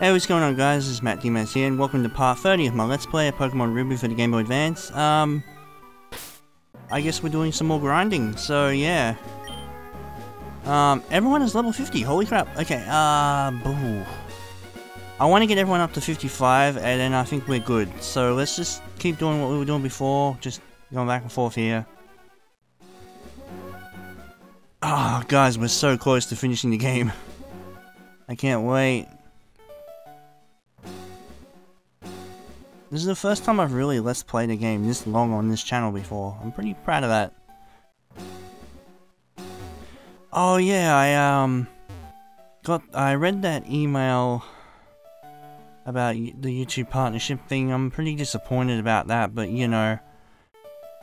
Hey, what's going on, guys? This is Matt DMS here, and welcome to part 30 of my Let's Play of Pokemon Ruby for the Game Boy Advance. I guess we're doing some more grinding, so yeah. Everyone is level 50, holy crap. Okay, boo. I want to get everyone up to 55, and then I think we're good. So let's just keep doing what we were doing before, just going back and forth here. Ah, guys, we're so close to finishing the game. I can't wait. This is the first time I've really Let's Played a game this long on this channel before. I'm pretty proud of that. Oh yeah, I read that email about the YouTube partnership thing. I'm pretty disappointed about that, but you know,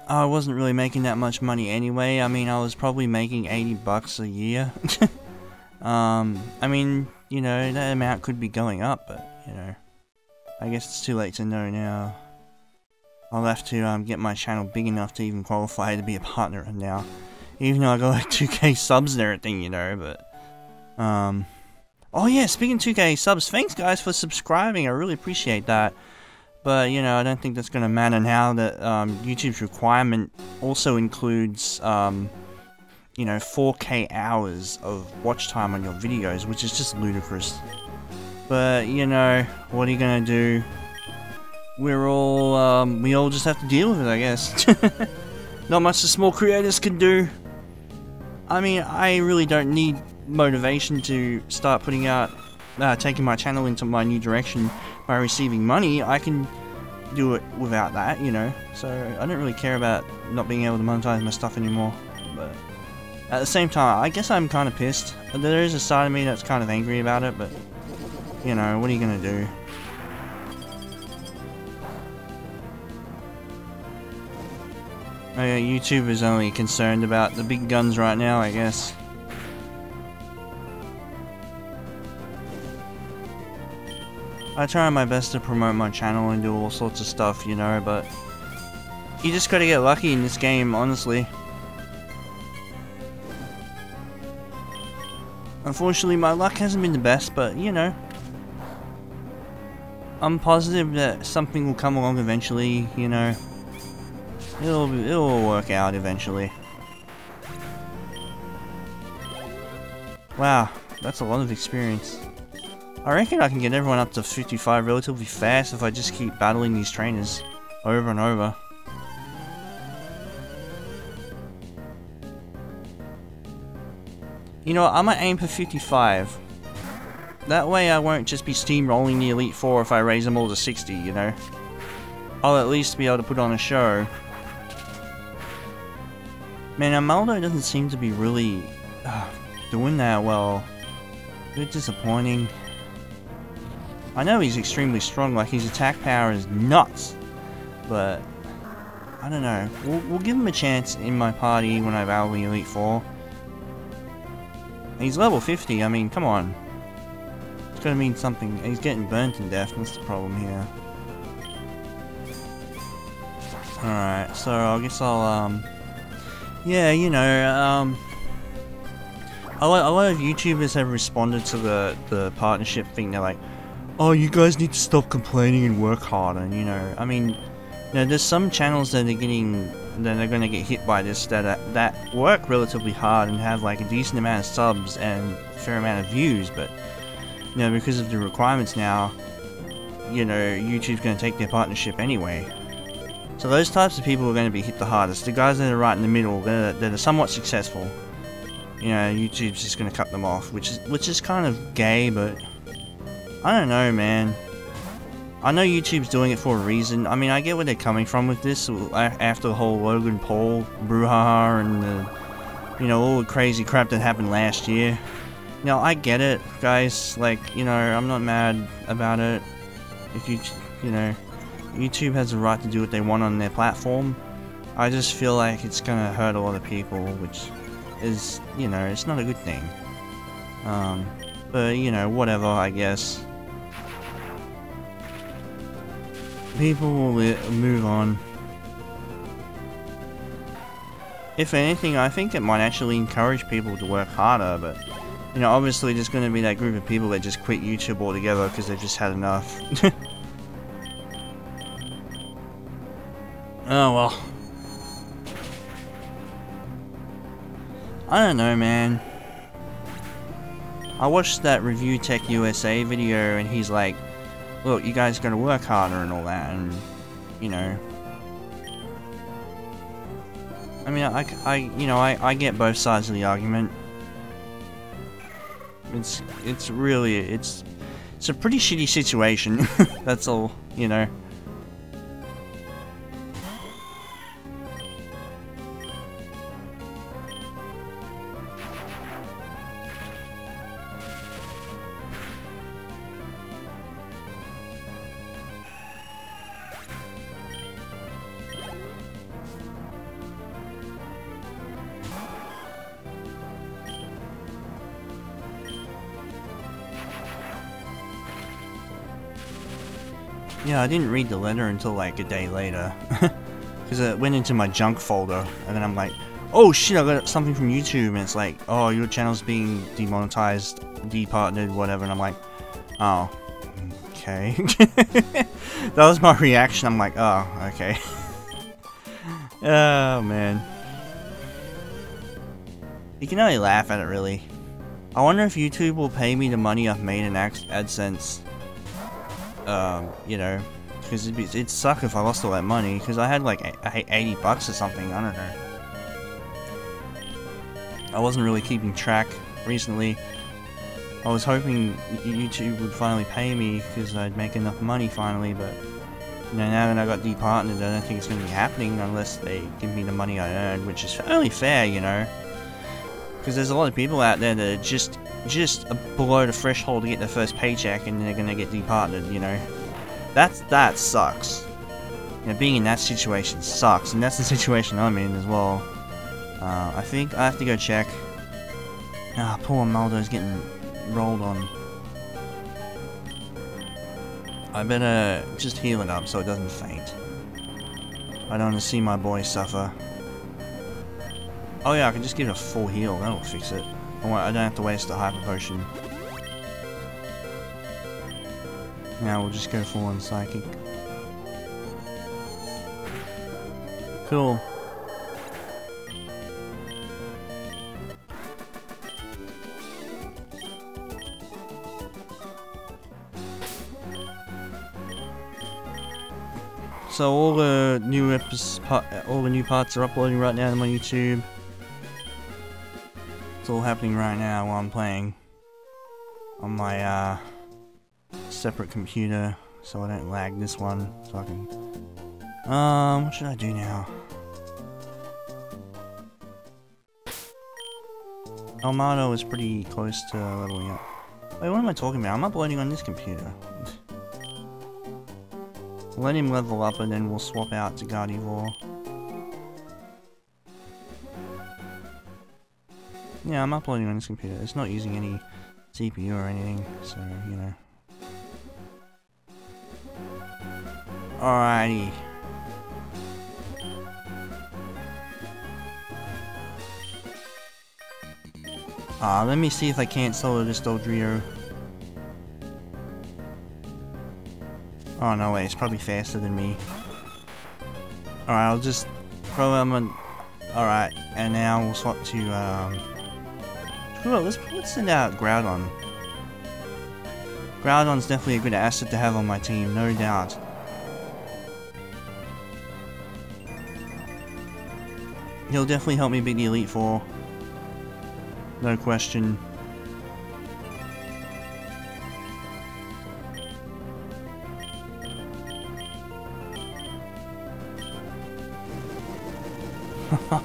I wasn't really making that much money anyway. I mean, I was probably making 80 bucks a year. I mean, you know, that amount could be going up, but you know, I guess it's too late to know now. I'll have to get my channel big enough to even qualify to be a partner now. Even though I got like 2k subs and everything, you know, but... Oh yeah, speaking of 2k subs, thanks guys for subscribing, I really appreciate that. But, you know, I don't think that's gonna matter now that YouTube's requirement also includes, you know, 4k hours of watch time on your videos, which is just ludicrous. But, you know, what are you gonna do? We all just have to deal with it, I guess. Not much the small creators can do. I mean, I really don't need motivation to start putting out, taking my channel into my new direction by receiving money. I can do it without that, you know. So, I don't really care about not being able to monetize my stuff anymore. But, at the same time, I guess I'm kind of pissed. There is a side of me that's kind of angry about it, but... you know, what are you gonna do? YouTube is only concerned about the big guns right now, I guess. I try my best to promote my channel and do all sorts of stuff, you know, but... you just gotta get lucky in this game, honestly. Unfortunately, my luck hasn't been the best, but, you know... I'm positive that something will come along eventually, you know. It'll work out eventually. Wow, that's a lot of experience. I reckon I can get everyone up to 55 relatively fast if I just keep battling these trainers over and over. You know what, I'm gonna aim for 55. That way I won't just be steamrolling the Elite Four if I raise them all to 60, you know. I'll at least be able to put on a show. Man, Amaldo doesn't seem to be really doing that well. A bit disappointing. I know he's extremely strong, like his attack power is nuts. But, I don't know. We'll give him a chance in my party when I battle the Elite Four. He's level 50, I mean, come on. It's gonna mean something. He's getting burnt to death, that's the problem here. Alright, so I guess I'll, yeah, you know, a lot of YouTubers have responded to the partnership thing. They're like, oh, you guys need to stop complaining and work harder, and, you know, I mean, you know, there's some channels that are gonna get hit by this that work relatively hard and have like a decent amount of subs and a fair amount of views, but you know, because of the requirements now, you know, YouTube's going to take their partnership anyway. So those types of people are going to be hit the hardest. The guys that are right in the middle, that are somewhat successful, you know, YouTube's just going to cut them off, which is kind of gay, but I don't know, man. I know YouTube's doing it for a reason. I mean, I get where they're coming from with this after the whole Logan Paul brouhaha and the, you know, all the crazy crap that happened last year. Now, I get it, guys, like, you know, I'm not mad about it. If you know, YouTube has the right to do what they want on their platform. I just feel like it's gonna hurt a lot of people, which is, you know, it's not a good thing. But, you know, whatever, I guess. People will move on. If anything, I think it might actually encourage people to work harder, but You know, obviously there's going to be that group of people that just quit YouTube altogether because they've just had enough. Oh well. I don't know, man. I watched that Review Tech USA video and he's like, look, you guys gotta work harder and all that, and, you know. I mean, I get both sides of the argument. It's a pretty shitty situation. That's all, you know. Yeah, I didn't read the letter until like a day later. Because it went into my junk folder, and then I'm like, oh shit, I got something from YouTube, and it's like, oh, your channel's being demonetized, departnered, whatever, and I'm like, oh, okay. That was my reaction. I'm like, oh, okay. Oh, man. You can only laugh at it, really. I wonder if YouTube will pay me the money I've made in AdSense. You know, because it'd suck if I lost all that money, because I had like 80 bucks or something, I don't know. I wasn't really keeping track recently. I was hoping YouTube would finally pay me, because I'd make enough money finally, but, you know, now that I got departnered, I don't think it's going to be happening unless they give me the money I earned, which is only fair, you know. Because there's a lot of people out there that are just below the threshold to get their first paycheck, and they're gonna get departnered, you know. That sucks. You know, being in that situation sucks, and that's the situation I'm in as well. I think I have to go check. Ah, poor Maldo's getting rolled on. I better just heal it up so it doesn't faint. I don't want to see my boy suffer. Oh yeah, I can just give it a full heal, that'll fix it. I don't have to waste a hyper potion. Now we'll just go full on psychic. Cool. So all the new parts are uploading right now to my YouTube. It's all happening right now while I'm playing on my separate computer, so I don't lag this one. So I can. What should I do now? Almado is pretty close to leveling up. Wait, what am I talking about? I'm uploading on this computer. Let him level up and then we'll swap out to Gardevoir. Yeah, I'm uploading on this computer. It's not using any CPU or anything, so, you know. Alrighty. Let me see if I can't solo this Dodrio. Oh, no way, it's probably faster than me. Alright, I'll just throw him on. Alright, and now we'll swap to, let's send out Groudon. Groudon's definitely a good asset to have on my team, no doubt. He'll definitely help me beat the Elite Four. No question.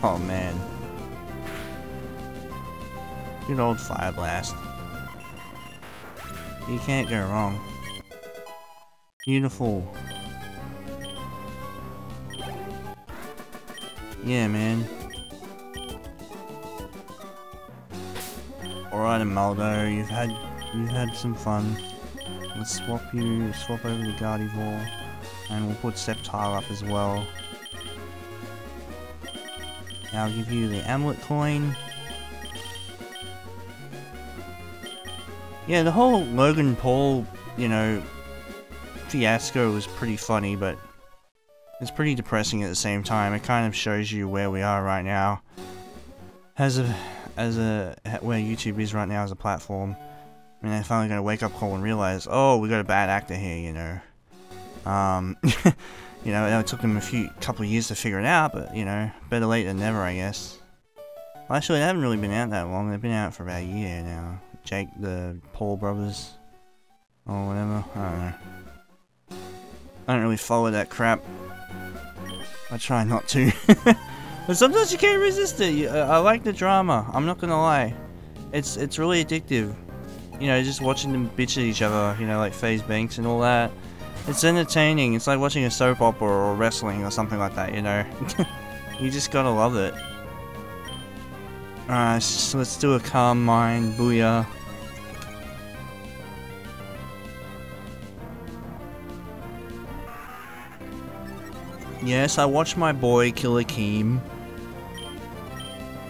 Oh man. Good old Fire Blast. You can't go wrong. Beautiful. Yeah, man. Alright, Maldo, you've had some fun. Let's swap over to Gardevoir, and we'll put Sceptile up as well. I'll give you the Amulet Coin. Yeah, the whole Logan Paul, you know, fiasco was pretty funny, but it's pretty depressing at the same time. It kind of shows you where we are right now, where YouTube is right now as a platform. I mean, they're finally gonna wake up call and realize, oh, we got a bad actor here, you know. You know, it took them a couple of years to figure it out, but you know, better late than never, I guess. Well, actually, they haven't really been out that long. They've been out for about a year now. The Paul brothers, or whatever. I don't know. I don't really follow that crap. I try not to. But sometimes you can't resist it. I like the drama. I'm not gonna lie. It's really addictive. You know, just watching them bitch at each other. You know, like FaZe Banks and all that. It's entertaining. It's like watching a soap opera or wrestling or something like that. You know, you just gotta love it. Alright, so let's do a calm mind. Booyah. Yes, I watched my boy Killer Keem.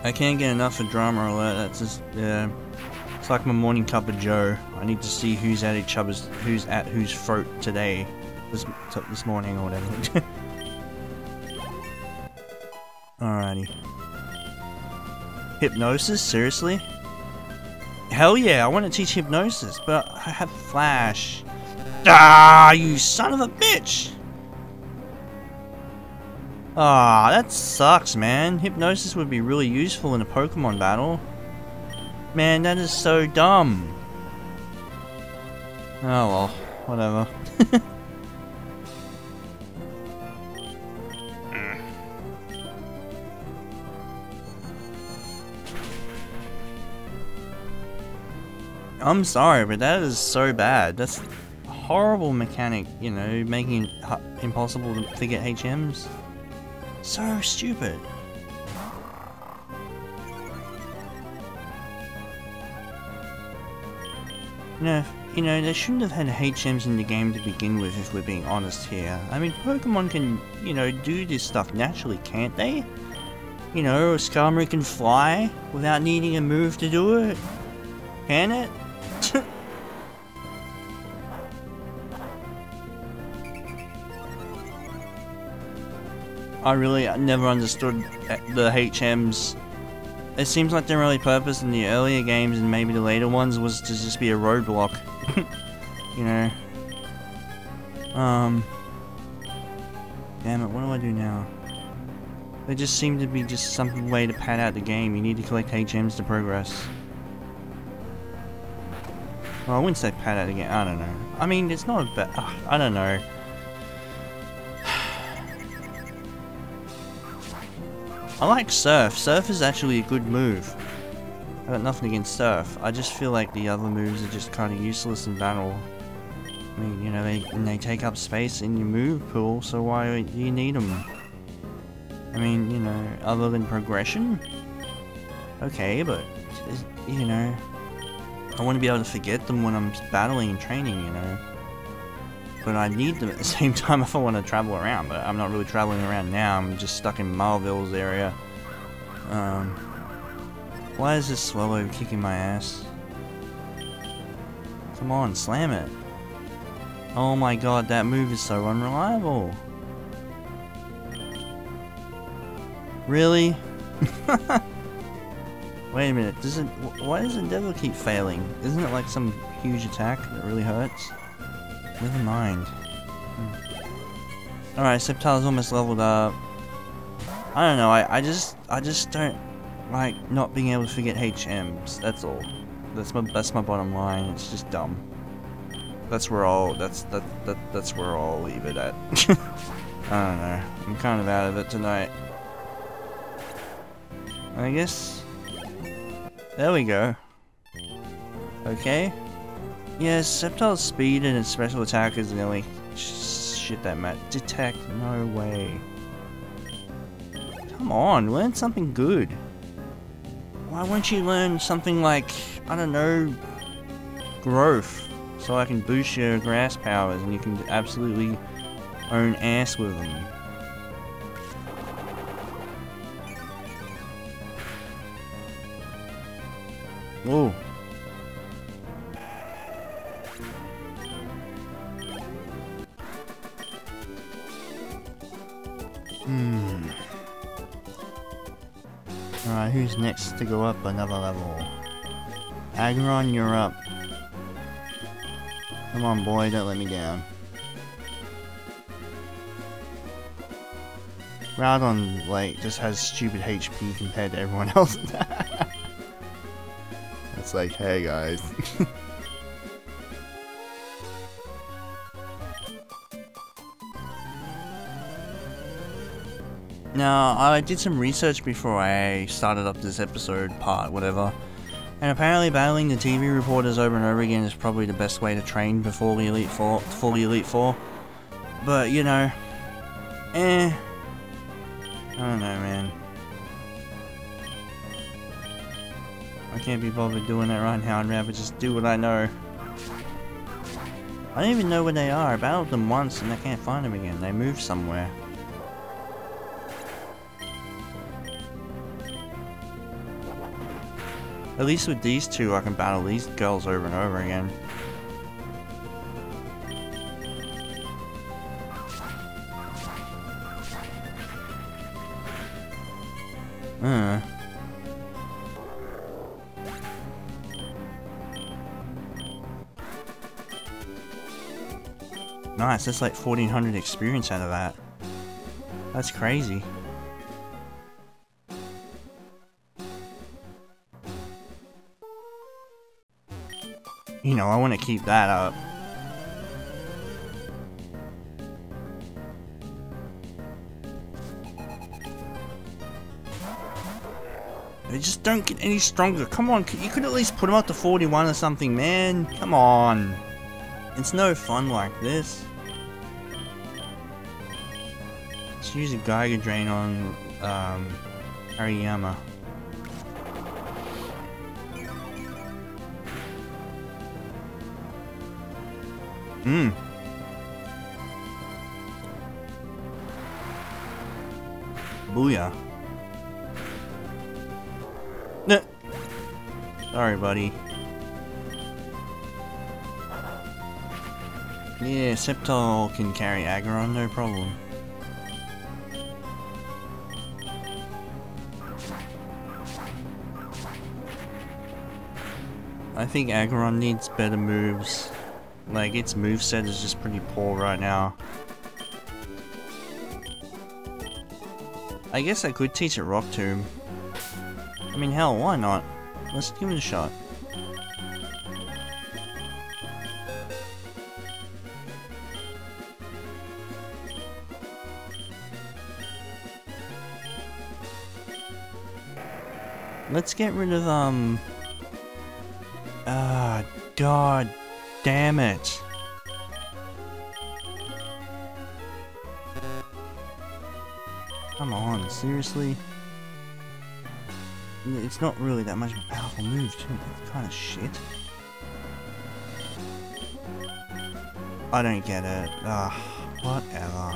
I can't get enough of Drama Alert. That's just, yeah. It's like my morning cup of joe. I need to see who's at whose throat today. This morning or whatever. Alrighty. Hypnosis? Seriously? Hell yeah, I want to teach hypnosis, but I have Flash. Ah, you son of a bitch! Ah, that sucks, man. Hypnosis would be really useful in a Pokemon battle. Man, that is so dumb. Oh well, whatever. I'm sorry, but that is so bad. That's a horrible mechanic, you know, making it impossible to get HMs. So stupid. You know, they shouldn't have had HMs in the game to begin with, if we're being honest here. I mean, Pokemon can, you know, do this stuff naturally, can't they? You know, a Skarmory can fly without needing a move to do it. Can it? I never understood the HMs. It seems like their only purpose in the earlier games and maybe the later ones was to just be a roadblock. You know. Damn it, what do I do now? They just seem to be just some way to pad out the game. You need to collect HMs to progress. Well, I wouldn't say pad out the game, I don't know. I mean, it's not a bad... I don't know. I like Surf. Surf is actually a good move. I got nothing against Surf. I just feel like the other moves are just kind of useless in battle. I mean, you know, they take up space in your move pool, so why do you need them? I mean, you know, other than progression? Okay, but, you know, I want to be able to forget them when I'm battling and training, you know. But I need them at the same time if I want to travel around, but I'm not really traveling around now. I'm just stuck in Marville's area. Why is this Swallow kicking my ass? Come on, slam it. Oh my god, that move is so unreliable. Really? Wait a minute, why does Endeavor keep failing? Isn't it like some huge attack that really hurts? Never mind. Alright, Sceptile's almost leveled up. I don't know, I just don't like not being able to forget HMs, that's all. That's my bottom line, it's just dumb. That's where I'll leave it at. I don't know. I'm kind of out of it tonight. I guess. There we go. Okay. Yes, Sceptile's speed and its special attack is the only shit that matters. Detect, no way. Come on, learn something good. Why won't you learn something like, I don't know, growth, so I can boost your grass powers and you can absolutely own ass with them. Whoa. who's next to go up another level. Agron, you're up. Come on, boy, don't let me down. Groudon, like, just has stupid HP compared to everyone else. It's like, hey guys. Now, I did some research before I started up this episode, whatever. And apparently battling the TV reporters over and over again is probably the best way to train before the Elite Four, But, you know, I don't know, man. I can't be bothered doing that right now. I'd rather just do what I know. I don't even know where they are. I battled them once and I can't find them again. They moved somewhere. At least with these two, I can battle these girls over and over again. Nice, that's like 1400 experience out of that. That's crazy. You know, I want to keep that up. They just don't get any stronger. Come on, you could at least put them up to 41 or something, man. Come on. It's no fun like this. Let's use a Geiger Drain on Hariyama. Booyah. Nah. Sorry, buddy. Yeah, Sceptile can carry Aggron, no problem. I think Aggron needs better moves. Like, its moveset is just pretty poor right now. I guess I could teach it Rock Tomb. I mean, hell, why not? Let's give it a shot. Let's get rid of, God damn it. Come on, seriously? It's not really that much of a powerful move, too. That's kind of shit. I don't get it. Whatever.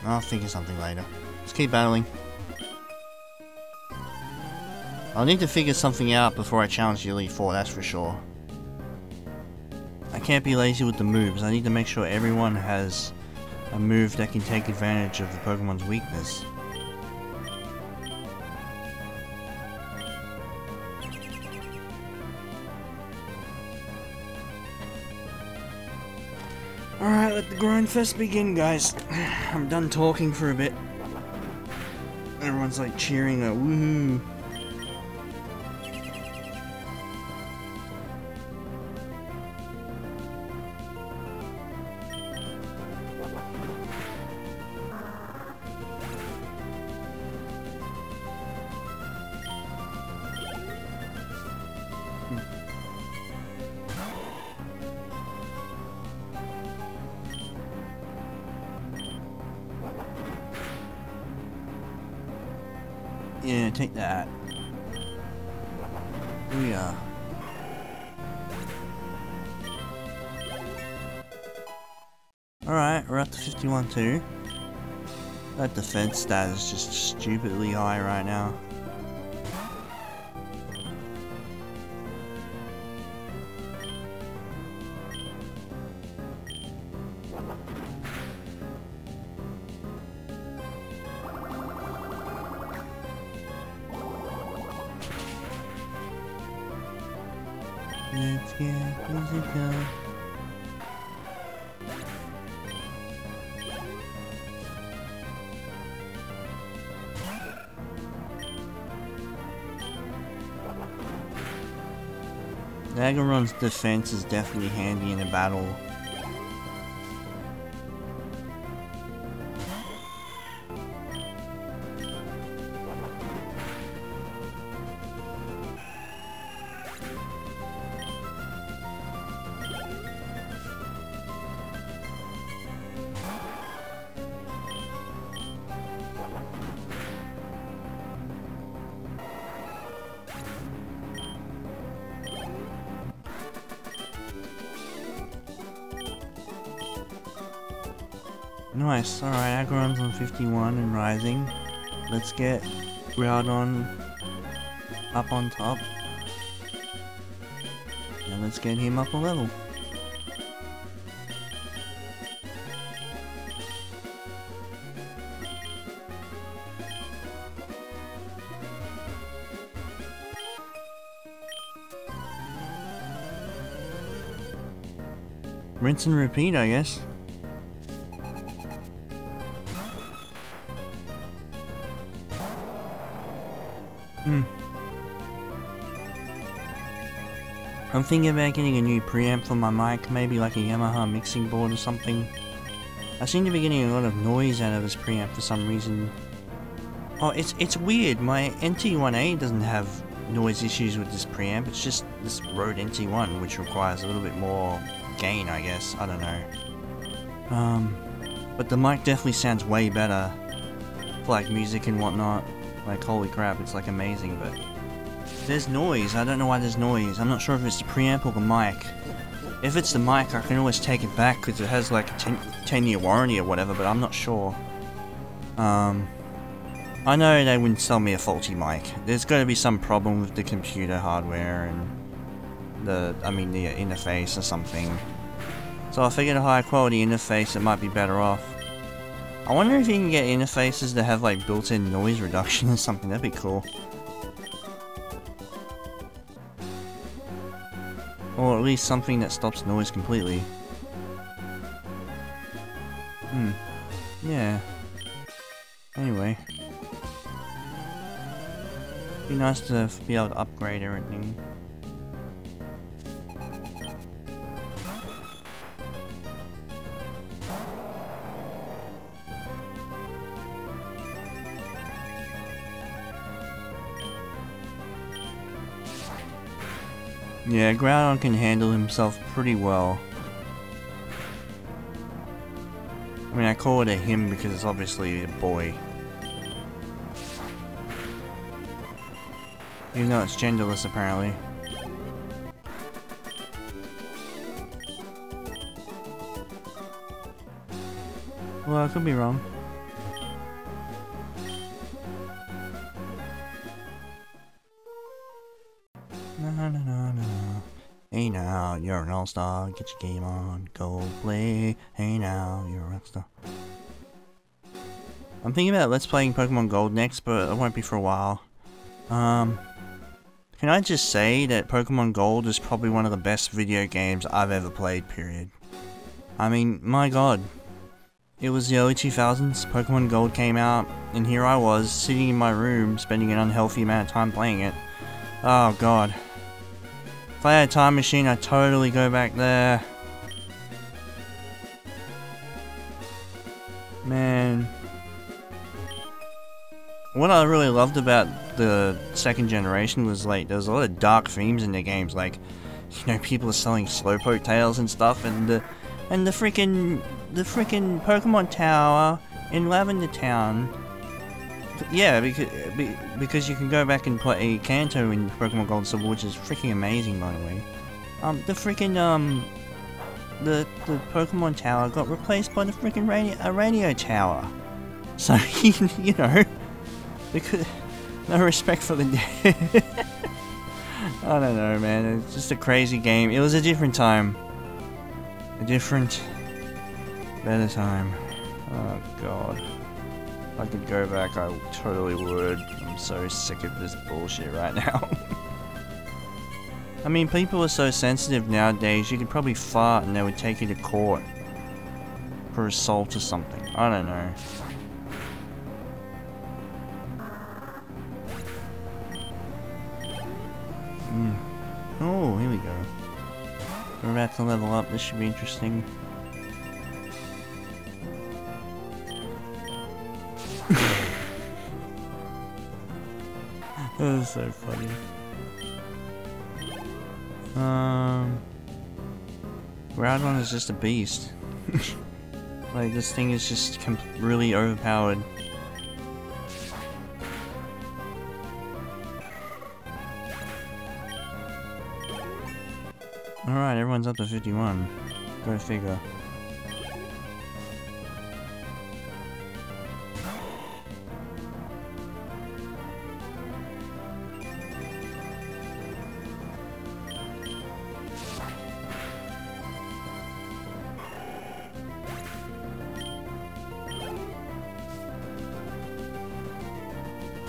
I'll think of something later. Let's keep battling. I'll need to figure something out before I challenge the Elite Four, that's for sure. I can't be lazy with the moves. I need to make sure everyone has a move that can take advantage of the Pokemon's weakness. Alright, let the grind fest begin, guys. I'm done talking for a bit. Everyone's like cheering a woohoo. Yeah, take that. Booyah. Alright, we're up to 51 too. That defense stat is just stupidly high right now. Let's get musical. Agaron's defense is definitely handy in a battle. Nice, alright, Aggron's on 51 and rising. Let's get Groudon up on top. And let's get him up a level. Rinse and repeat, I guess. I'm thinking about getting a new preamp for my mic, maybe like a Yamaha mixing board or something. I seem to be getting a lot of noise out of this preamp for some reason. Oh, it's weird, my NT1A doesn't have noise issues with this preamp, it's just this Rode NT1, which requires a little bit more gain, I guess, I don't know. But the mic definitely sounds way better for like music and whatnot. Like, holy crap, it's like amazing, but there's noise. I don't know why there's noise. I'm not sure if it's the preamp or the mic. If it's the mic, I can always take it back because it has like a 10-year warranty or whatever, but I'm not sure. I know they wouldn't sell me a faulty mic. There's got to be some problem with the computer hardware and the interface or something. So if I get a higher quality interface, it might be better off. I wonder if you can get interfaces that have like built-in noise reduction or something. That'd be cool. Or at least something that stops noise completely. Yeah. Anyway. Be nice to be able to upgrade everything. Yeah, Groudon can handle himself pretty well. I mean, I call it a him because it's obviously a boy. Even though it's genderless, apparently. Well, I could be wrong. Hey now, you're an all-star, get your game on, go play. Hey now, you're a rockstar. I'm thinking about Let's Playing Pokemon Gold next, but it won't be for a while. Can I just say that Pokemon Gold is probably one of the best video games I've ever played, period. I mean, my god. It was the early 2000s, Pokemon Gold came out, and here I was, sitting in my room, spending an unhealthy amount of time playing it. Oh god. If I had a time machine, I'd totally go back there. Man. What I really loved about the second generation was like, there was a lot of dark themes in the games, like, you know, people are selling Slowpoke tails and stuff, and the freaking Pokemon Tower in Lavender Town. Yeah, because you can go back and play Kanto in Pokemon Gold and Silver, which is freaking amazing, by the way. The Pokemon Tower got replaced by the freaking radio tower. So, you know, because no respect for the dead. I don't know, man. It's just a crazy game. It was a different time. A different, better time. Oh god. If I could go back, I totally would. I'm so sick of this bullshit right now. I mean, people are so sensitive nowadays, you could probably fart and they would take you to court for assault or something. I don't know. Oh, here we go. We're about to level up, this should be interesting. That was so funny. Groudon is just a beast. Like, this thing is just really overpowered. Alright, everyone's up to 51. Go figure.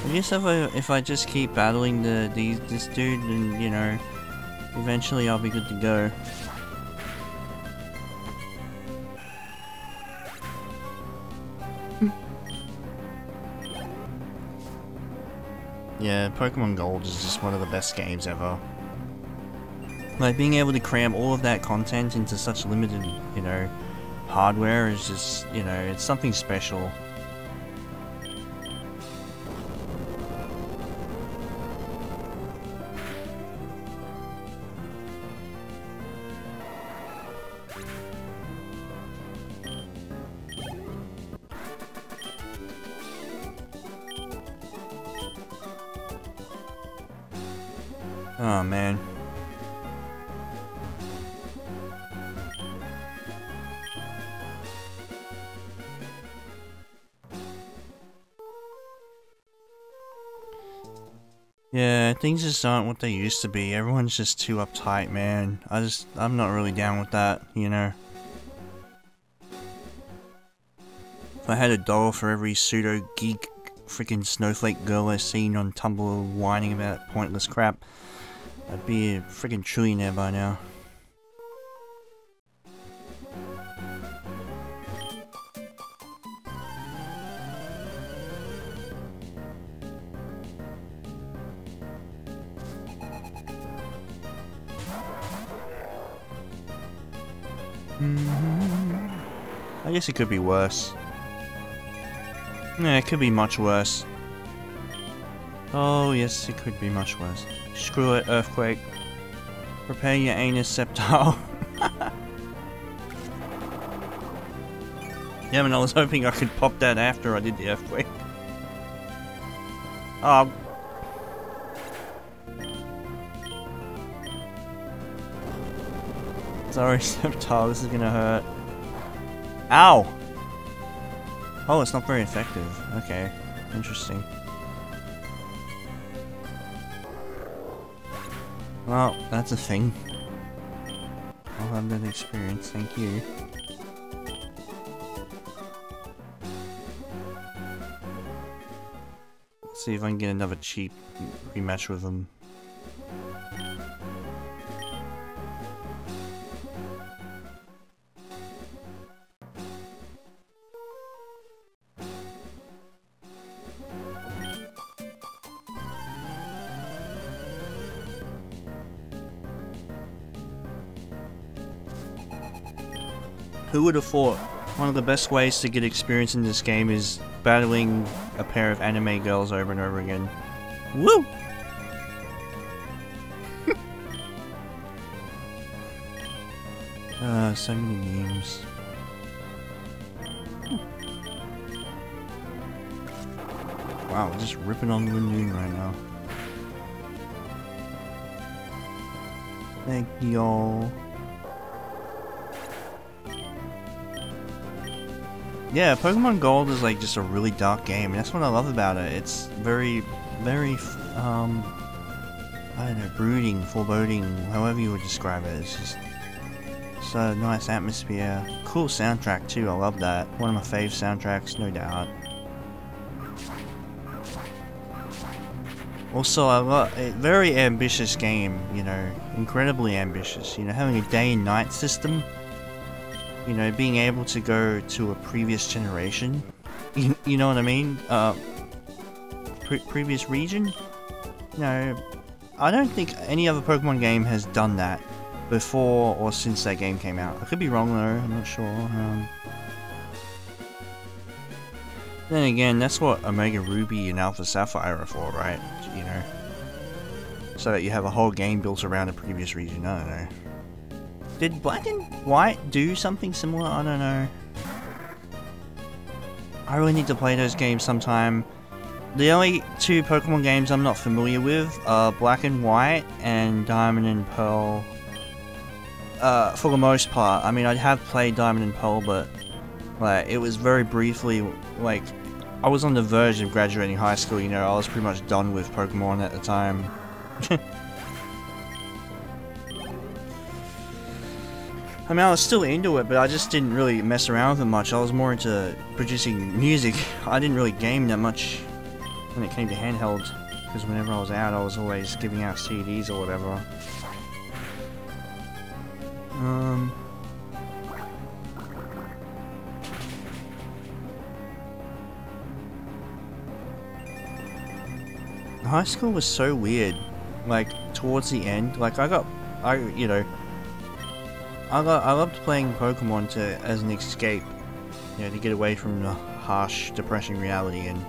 I guess if I just keep battling this dude, then, you know, eventually I'll be good to go. Yeah, Pokemon Gold is just one of the best games ever. Like, being able to cram all of that content into such limited, you know, hardware is just, you know, it's something special. Oh man. Yeah, things just aren't what they used to be. Everyone's just too uptight, man. I'm not really down with that, you know. If I had a doll for every pseudo geek freaking snowflake girl I've seen on Tumblr whining about pointless crap, I'd be a freaking trillionaire by now. I guess it could be worse. Yeah, it could be much worse. Oh yes, it could be much worse. Screw it, Earthquake. Prepare your anus septile. Yeah, I was hoping I could pop that after I did the Earthquake. Oh. Sorry, septile, this is gonna hurt. Ow! Oh, it's not very effective. Okay, interesting. Well, that's a thing. I'll have that experience, thank you. Let's see if I can get another cheap rematch with them. Who would have thought one of the best ways to get experience in this game is battling a pair of anime girls over and over again. Woo! So many memes. Wow, we're just ripping on the moon right now. Thank y'all. Yeah, Pokemon Gold is like just a really dark game, and that's what I love about it. It's very, I don't know, brooding, foreboding, however you would describe it. It's just a nice atmosphere. Cool soundtrack too, I love that. One of my fave soundtracks, no doubt. Also, I got a very ambitious game, you know, incredibly ambitious. You know, having a day and night system. You know, being able to go to a previous generation. You know what I mean? Previous region? You know, I don't think any other Pokemon game has done that before or since that game came out. I could be wrong though, I'm not sure. Then again, that's what Omega Ruby and Alpha Sapphire are for, right? You know, so that you have a whole game built around a previous region. I don't know. Did Black and White do something similar? I don't know. I really need to play those games sometime. The only two Pokemon games I'm not familiar with are Black and White and Diamond and Pearl. For the most part. I mean, I have played Diamond and Pearl, but like, it was very briefly, like, I was on the verge of graduating high school, you know, I was pretty much done with Pokemon at the time. I mean, I was still into it, but I just didn't really mess around with it much. I was more into producing music. I didn't really game that much when it came to handhelds, because whenever I was out, I was always giving out CDs or whatever. High school was so weird, like, towards the end, like, I loved playing Pokemon as an escape, you know, to get away from the harsh, depressing reality, and,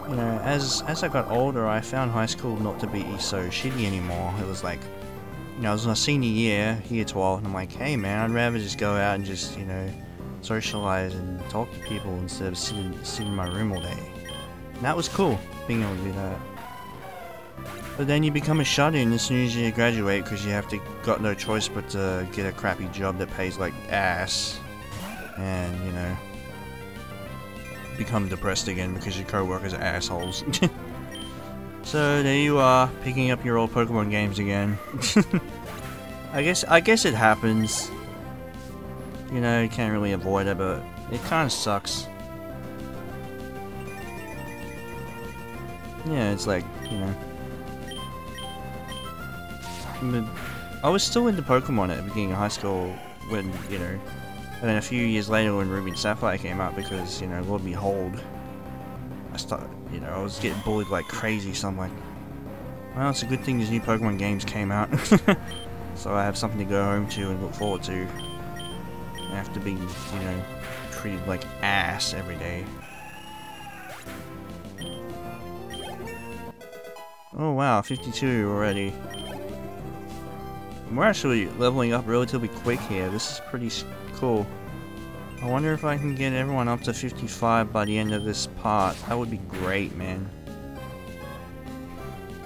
you know, as I got older, I found high school not to be so shitty anymore. It was like, you know, I was in my senior year, year 12, and I'm like, hey man, I'd rather just go out and just, you know, socialize and talk to people instead of sitting in my room all day. And that was cool, being able to do that. But then you become a shut-in as soon as you graduate, because you got no choice but to get a crappy job that pays like ass, and, you know, become depressed again because your co-workers are assholes. So there you are, picking up your old Pokemon games again. I guess it happens. You know, you can't really avoid it, but it kind of sucks. Yeah, it's like, you know. I was still into Pokemon at the beginning of high school when, you know, and then a few years later when Ruby and Sapphire came out, because, you know, Lord Behold, you know, I was getting bullied like crazy, so I'm like, well, it's a good thing these new Pokemon games came out. So I have something to go home to and look forward to. I have to be, you know, treated like ass every day. Oh wow, 52 already. We're actually leveling up relatively quick here. This is pretty cool. I wonder if I can get everyone up to 55 by the end of this part. That would be great, man.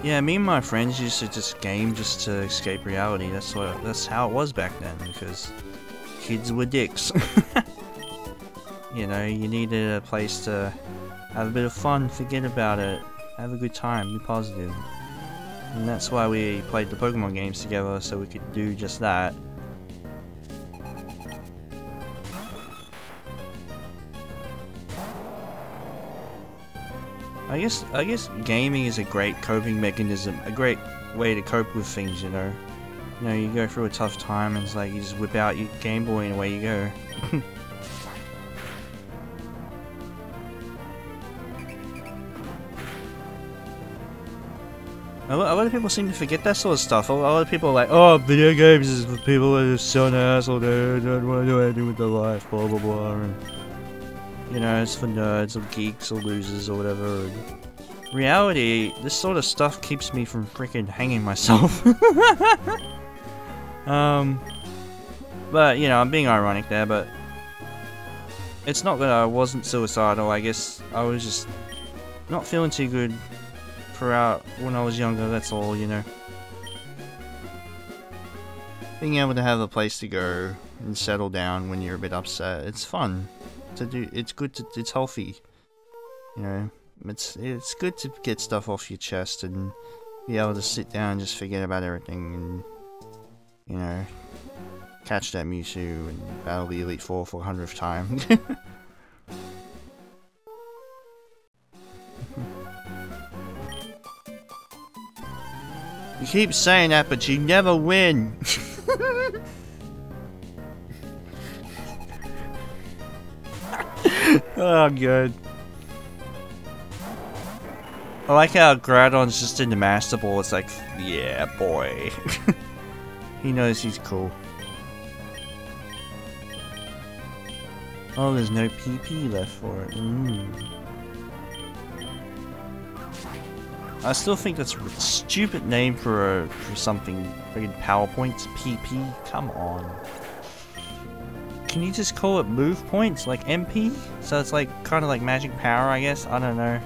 Yeah, me and my friends used to just game just to escape reality. That's how it was back then, because kids were dicks. You know, you needed a place to have a bit of fun, forget about it, have a good time, be positive. And that's why we played the Pokemon games together, so we could do just that. I guess gaming is a great coping mechanism, a great way to cope with things, you know. You know, you go through a tough time and it's like you just whip out your Game Boy and away you go. A lot of people seem to forget that sort of stuff. A lot of people are like, oh, video games is for people that are so an asshole, they don't want to do anything with their life, blah blah blah. And, you know, it's for nerds or geeks or losers or whatever. And reality, this sort of stuff keeps me from freaking hanging myself. But, you know, I'm being ironic there, but it's not that I wasn't suicidal. I guess I was just not feeling too good when I was younger, that's all, you know. Being able to have a place to go and settle down when you're a bit upset, it's fun to do. It's good it's healthy, you know. It's good to get stuff off your chest and be able to sit down and just forget about everything and, you know, catch that Mewtwo and battle the Elite Four for 100th time. You keep saying that, but you never win. Oh, good. I like how Groudon's just in the Master Ball. It's like, yeah, boy. He knows he's cool. Oh, there's no PP left for it. I still think that's a stupid name for something. Friggin' PowerPoints. PP. Come on. Can you just call it move points, like MP? So it's like kind of like magic power, I guess. I don't know.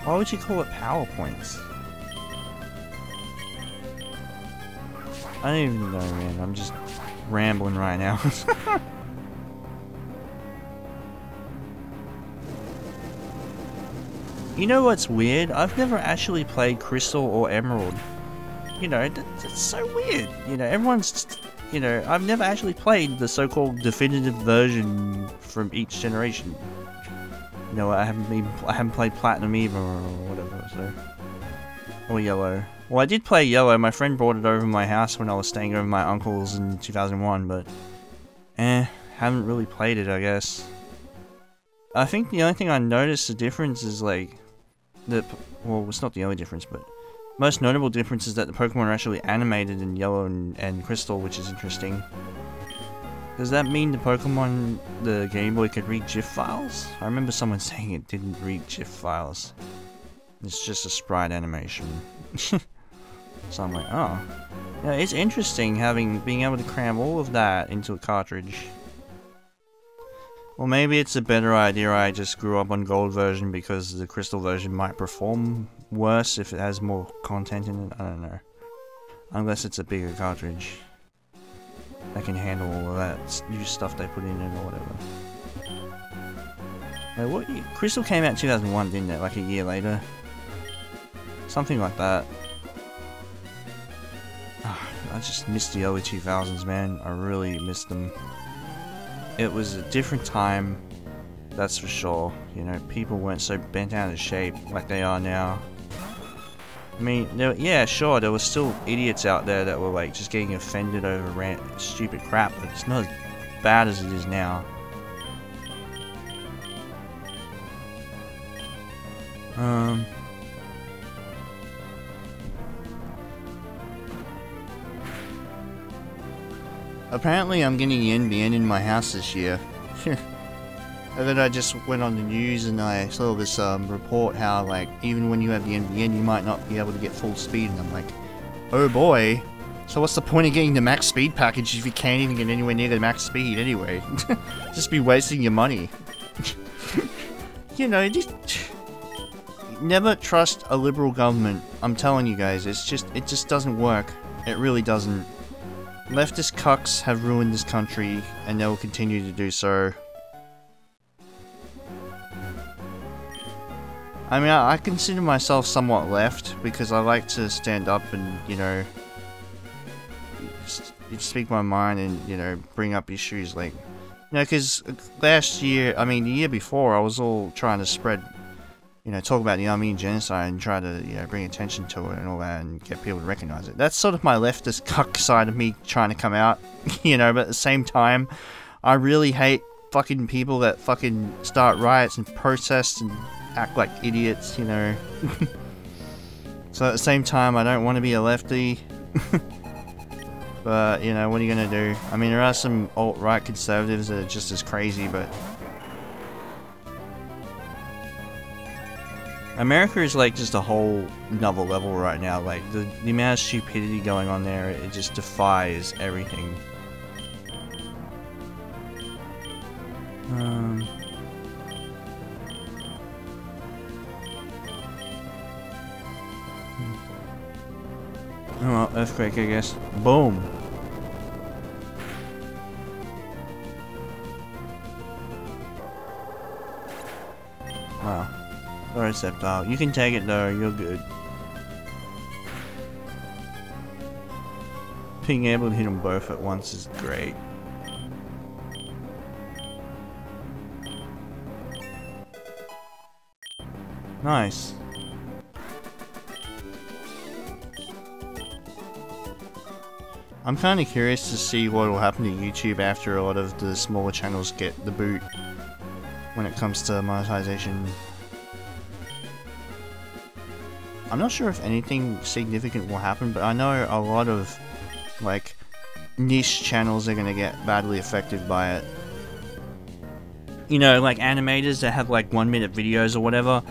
Why would you call it PowerPoints? I don't even know, man. I'm just rambling right now. You know what's weird? I've never actually played Crystal or Emerald. You know, that's so weird. You know, everyone's... You know, I've never actually played the so-called definitive version from each generation. You know, I haven't played Platinum either or whatever, so... Or Yellow. Well, I did play Yellow. My friend brought it over to my house when I was staying over my uncle's in 2001, but... haven't really played it, I guess. I think the only thing I noticed the difference is, like... Well, it's not the only difference, but... Most notable difference is that the Pokemon are actually animated in Yellow and Crystal, which is interesting. Does that mean the Pokemon, the Game Boy, could read GIF files? I remember someone saying it didn't read GIF files. It's just a sprite animation. So I'm like, oh. Yeah, it's interesting being able to cram all of that into a cartridge. Or maybe it's a better idea I just grew up on Gold version because the Crystal version might perform worse if it has more content in it. I don't know. Unless it's a bigger cartridge that can handle all of that new stuff they put in it or whatever. Crystal came out in 2001, didn't it? Like a year later? Something like that. Oh, I just missed the early 2000s, man. I really missed them. It was a different time, that's for sure. You know, people weren't so bent out of shape like they are now. I mean, yeah, sure, there were still idiots out there that were like just getting offended over stupid crap, but it's not as bad as it is now. Apparently I'm getting the NBN in my house this year. And then I just went on the news and I saw this report how, like, even when you have the NBN you might not be able to get full speed, and I'm like, oh boy, so what's the point of getting the max speed package if you can't even get anywhere near the max speed anyway? Just be wasting your money. You know, just never trust a liberal government. I'm telling you guys, it just doesn't work. It really doesn't. Leftist cucks have ruined this country, and they will continue to do so. I mean, I consider myself somewhat left, because I like to stand up and, you know, speak my mind and, you know, bring up issues like... You know, because last year, I mean, the year before, I was all trying to spread, you know, talk about the Armenian genocide and try to, you know, bring attention to it and all that and get people to recognize it. That's sort of my leftist cuck side of me trying to come out, you know, but at the same time, I really hate fucking people that fucking start riots and protests and act like idiots, you know. So at the same time, I don't want to be a lefty. But, you know, what are you gonna do? I mean, there are some alt-right conservatives that are just as crazy, but... America is like just a whole another level right now. Like, the amount of stupidity going on there, it just defies everything. Oh well, earthquake, I guess. Boom! Wow. Alright, Sceptile. You can take it though, you're good. Being able to hit them both at once is great. Nice. I'm kind of curious to see what will happen to YouTube after a lot of the smaller channels get the boot when it comes to monetization. I'm not sure if anything significant will happen, but I know a lot of, like, niche channels are gonna get badly affected by it. You know, like animators that have like 1-minute videos or whatever.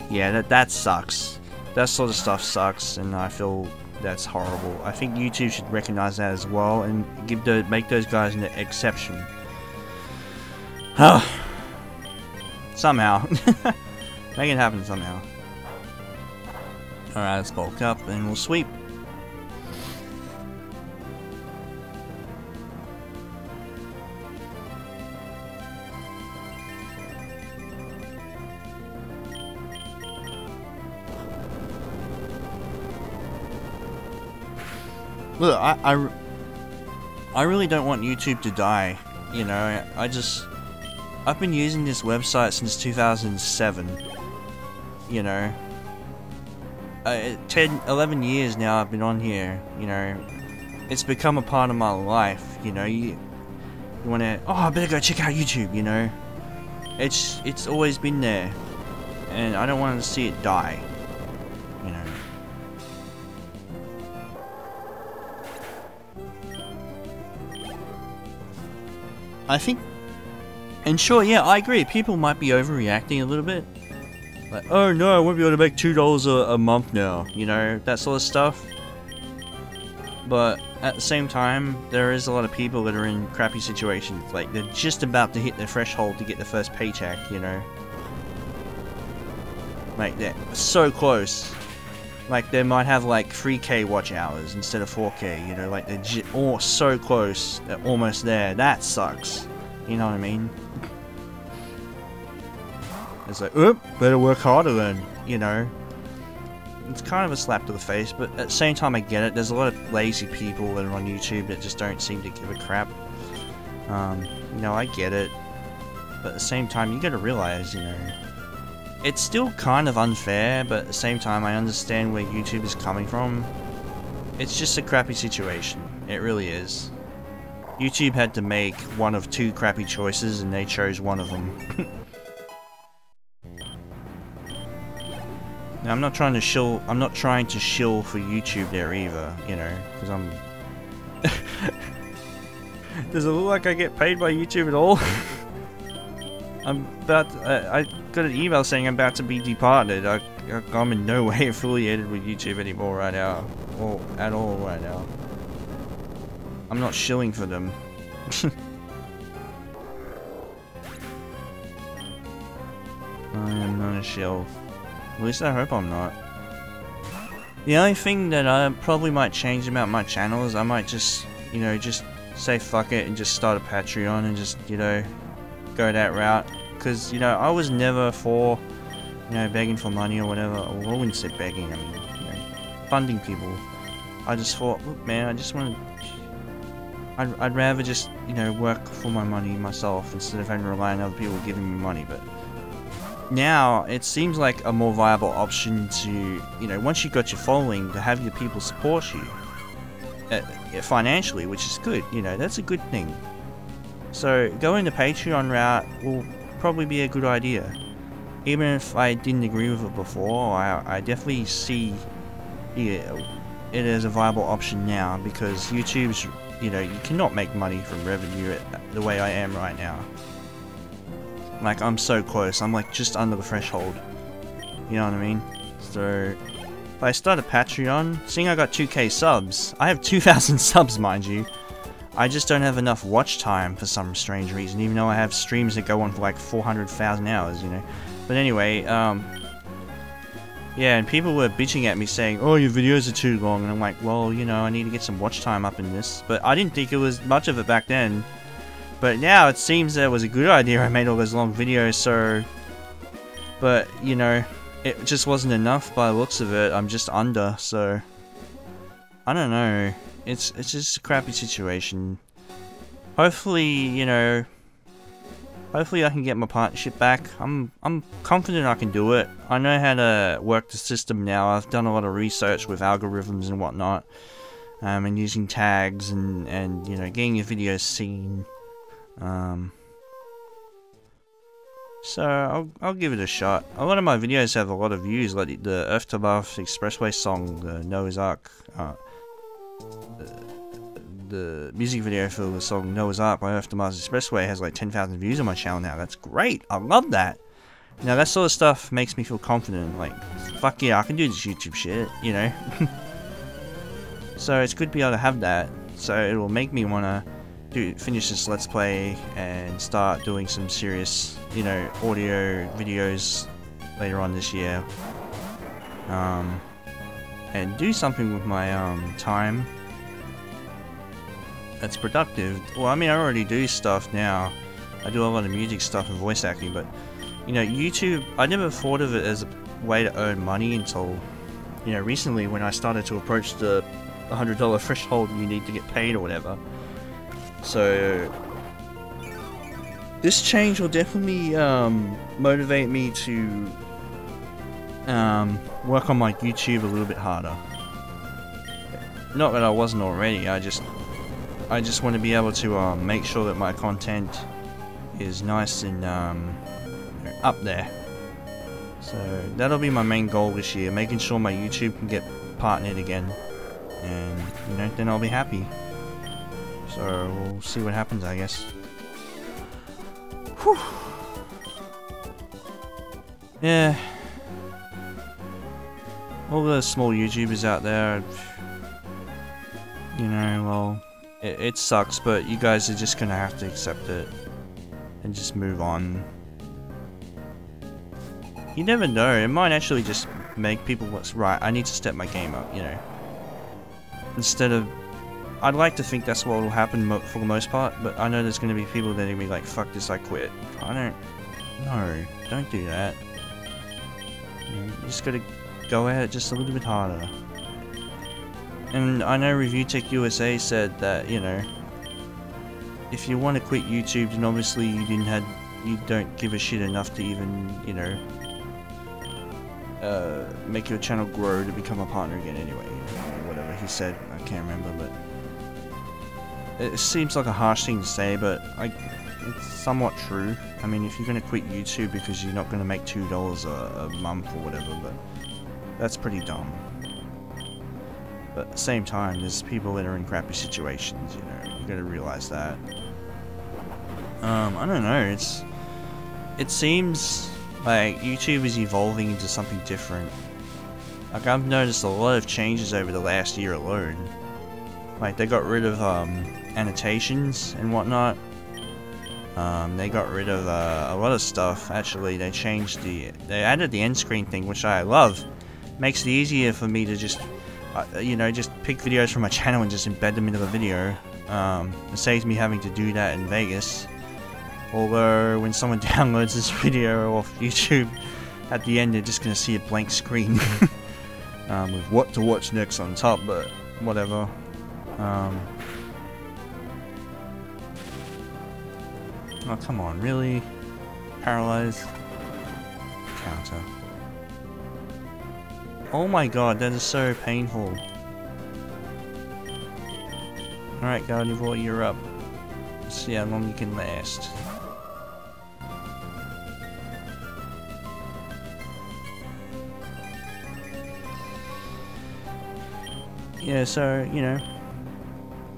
Yeah, that sucks. That sort of stuff sucks, and I feel that's horrible. I think YouTube should recognize that as well and make those guys an exception. Somehow. Make it happen somehow. Alright, let's bulk up and we'll sweep. Look, I really don't want YouTube to die, you know. I've been using this website since 2007, you know. 11 years now I've been on here, you know. It's become a part of my life, you know. You wanna, oh, I better go check out YouTube, you know. It's always been there, and I don't want to see it die, you know. I think, and sure, yeah, I agree, people might be overreacting a little bit. Like, oh no, I won't be able to make $2 a month now, you know, that sort of stuff. But at the same time, there is a lot of people that are in crappy situations. Like, they're just about to hit the threshold to get the first paycheck, you know. Like, they're so close. Like, they might have like 3K watch hours instead of 4K, you know, like they're so close, they're almost there. That sucks. You know what I mean? It's like, oop, better work harder then, you know. It's kind of a slap to the face, but at the same time I get it. There's a lot of lazy people that are on YouTube that just don't seem to give a crap. You know, I get it. But at the same time, you gotta realize, you know, it's still kind of unfair, but at the same time, I understand where YouTube is coming from. It's just a crappy situation. It really is. YouTube had to make one of two crappy choices, and they chose one of them. Now, I'm not trying to shill for YouTube there either, you know, because I'm... Does it look like I get paid by YouTube at all? I got an email saying I'm about to be departed. I'm in no way affiliated with YouTube anymore right now. Or at all right now. I'm not shilling for them. I am not a shill. At least I hope I'm not. The only thing that I probably might change about my channel is I might just, you know, just say fuck it and just start a Patreon and just, you know, go that route. Because, you know, I was never for, you know, begging for money or whatever. Well, I wouldn't say begging, I mean, you know, funding people. I just thought, look man, I just want to... I'd rather just, you know, work for my money myself instead of having to rely on other people giving me money. But now, it seems like a more viable option to, you know, once you've got your following, to have your people support you financially, which is good, you know, that's a good thing. So, going the Patreon route will probably be a good idea. Even if I didn't agree with it before, I definitely see it as a viable option now, because YouTube's, you know, you cannot make money from revenue the way I am right now. Like, I'm so close, I'm like just under the threshold. You know what I mean? So, if I start a Patreon, seeing I got 2k subs, I have 2,000 subs, mind you. I just don't have enough watch time for some strange reason, even though I have streams that go on for like 400,000 hours, you know. But anyway, yeah, and people were bitching at me saying, oh, your videos are too long, and I'm like, well, you know, I need to get some watch time up in this. But I didn't think it was much of it back then. But now it seems that it was a good idea I made all those long videos, so... But, you know, it just wasn't enough by the looks of it. I'm just under, so... I don't know. It's just a crappy situation. Hopefully, you know... Hopefully I can get my partnership back. I'm confident I can do it. I know how to work the system now. I've done a lot of research with algorithms and whatnot. and using tags and you know, getting your videos seen. So I'll give it a shot. A lot of my videos have a lot of views, like the Earth to Love Expressway song, the Noah's Ark, the music video for the song Noah's Ark by Earth to Mars Expressway has like 10,000 views on my channel now. That's great. I love that. Now that sort of stuff makes me feel confident. Like, fuck yeah, I can do this YouTube shit, you know. So it's good to be able to have that. So it will make me wanna finish this Let's Play and start doing some serious, you know, audio videos later on this year. And do something with my time that's productive. Well, I mean, I already do stuff now. I do a lot of music stuff and voice acting, but you know, YouTube, I never thought of it as a way to earn money until, you know, recently when I started to approach the $100 threshold you need to get paid or whatever. So this change will definitely motivate me to work on my YouTube a little bit harder. Not that I wasn't already, I just want to be able to make sure that my content is nice and up there. So that'll be my main goal this year, making sure my YouTube can get partnered again, and you know, then I'll be happy. So we'll see what happens, I guess. Whew. Yeah. All the small YouTubers out there, you know, well, it sucks, but you guys are just gonna have to accept it and just move on. You never know, it might actually just make people what's right. I need to step my game up, you know. Instead of, I'd like to think that's what will happen for the most part, but I know there's going to be people that are going to be like, fuck this, I quit. Don't do that. You just got to go at it just a little bit harder. And I know Review Tech USA said that, you know, if you want to quit YouTube, then obviously you don't give a shit enough to even, you know, make your channel grow to become a partner again anyway. Whatever he said, I can't remember, but it seems like a harsh thing to say, but it's somewhat true. I mean, if you're going to quit YouTube because you're not going to make $2 a month or whatever, but that's pretty dumb. But at the same time, there's people that are in crappy situations, you know, you gotta realize that. I don't know, it seems like YouTube is evolving into something different. Like, I've noticed a lot of changes over the last year alone. Like, they got rid of annotations and whatnot. They got rid of a lot of stuff. Actually, they added the end screen thing, which I love. Makes it easier for me to just, you know, just pick videos from my channel and just embed them into the video. It saves me having to do that in Vegas. Although, when someone downloads this video off YouTube, at the end they're just going to see a blank screen. With what to watch next on top, but whatever. Oh, come on, really? Paralyzed? Counter. Oh my god, that is so painful. Alright, Gardevoir, you're up. Let's see how long you can last. Yeah, so, you know,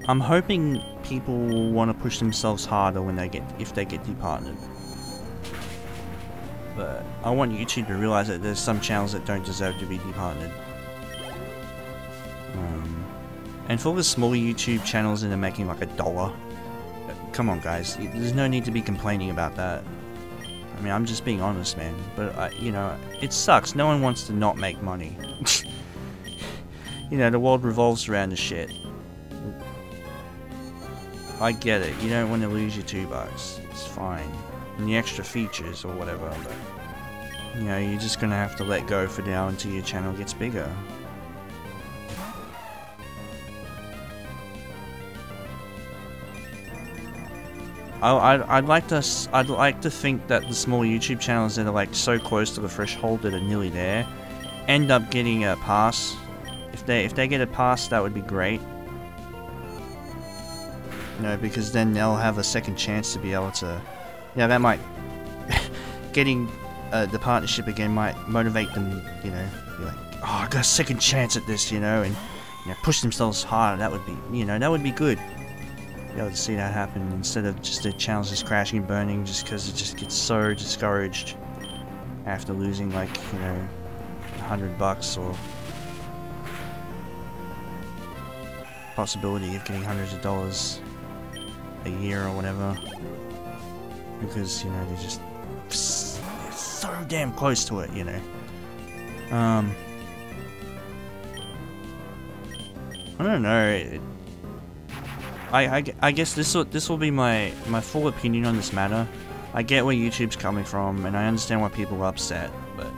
I'm hoping people will want to push themselves harder when if they get departnered. But I want YouTube to realize that there's some channels that don't deserve to be departnered. And for the smaller YouTube channels that are making like $1, come on guys, there's no need to be complaining about that. I mean, I'm just being honest, man. But, you know, it sucks. No one wants to not make money. You know, the world revolves around the shit. I get it, you don't want to lose your $2, it's fine. And the extra features or whatever, but you know, you're just gonna have to let go for now until your channel gets bigger. I'd like to think that the small YouTube channels that are like so close to the threshold that are nearly there end up getting a pass. If they get a pass, that would be great. You know, because then they'll have a second chance to be able to... You know, that might... getting the partnership again might motivate them, you know, be like, oh, I got a second chance at this, you know, and, you know, push themselves harder. That would be, you know, that would be good. Be able to see that happen instead of just their channels just crashing and burning just because it just gets so discouraged after losing, like, you know, $100 or possibility of getting hundreds of dollars a year or whatever, because, you know, they're just so damn close to it, you know. I don't know. I guess this will be my full opinion on this matter. I get where YouTube's coming from, and I understand why people are upset, but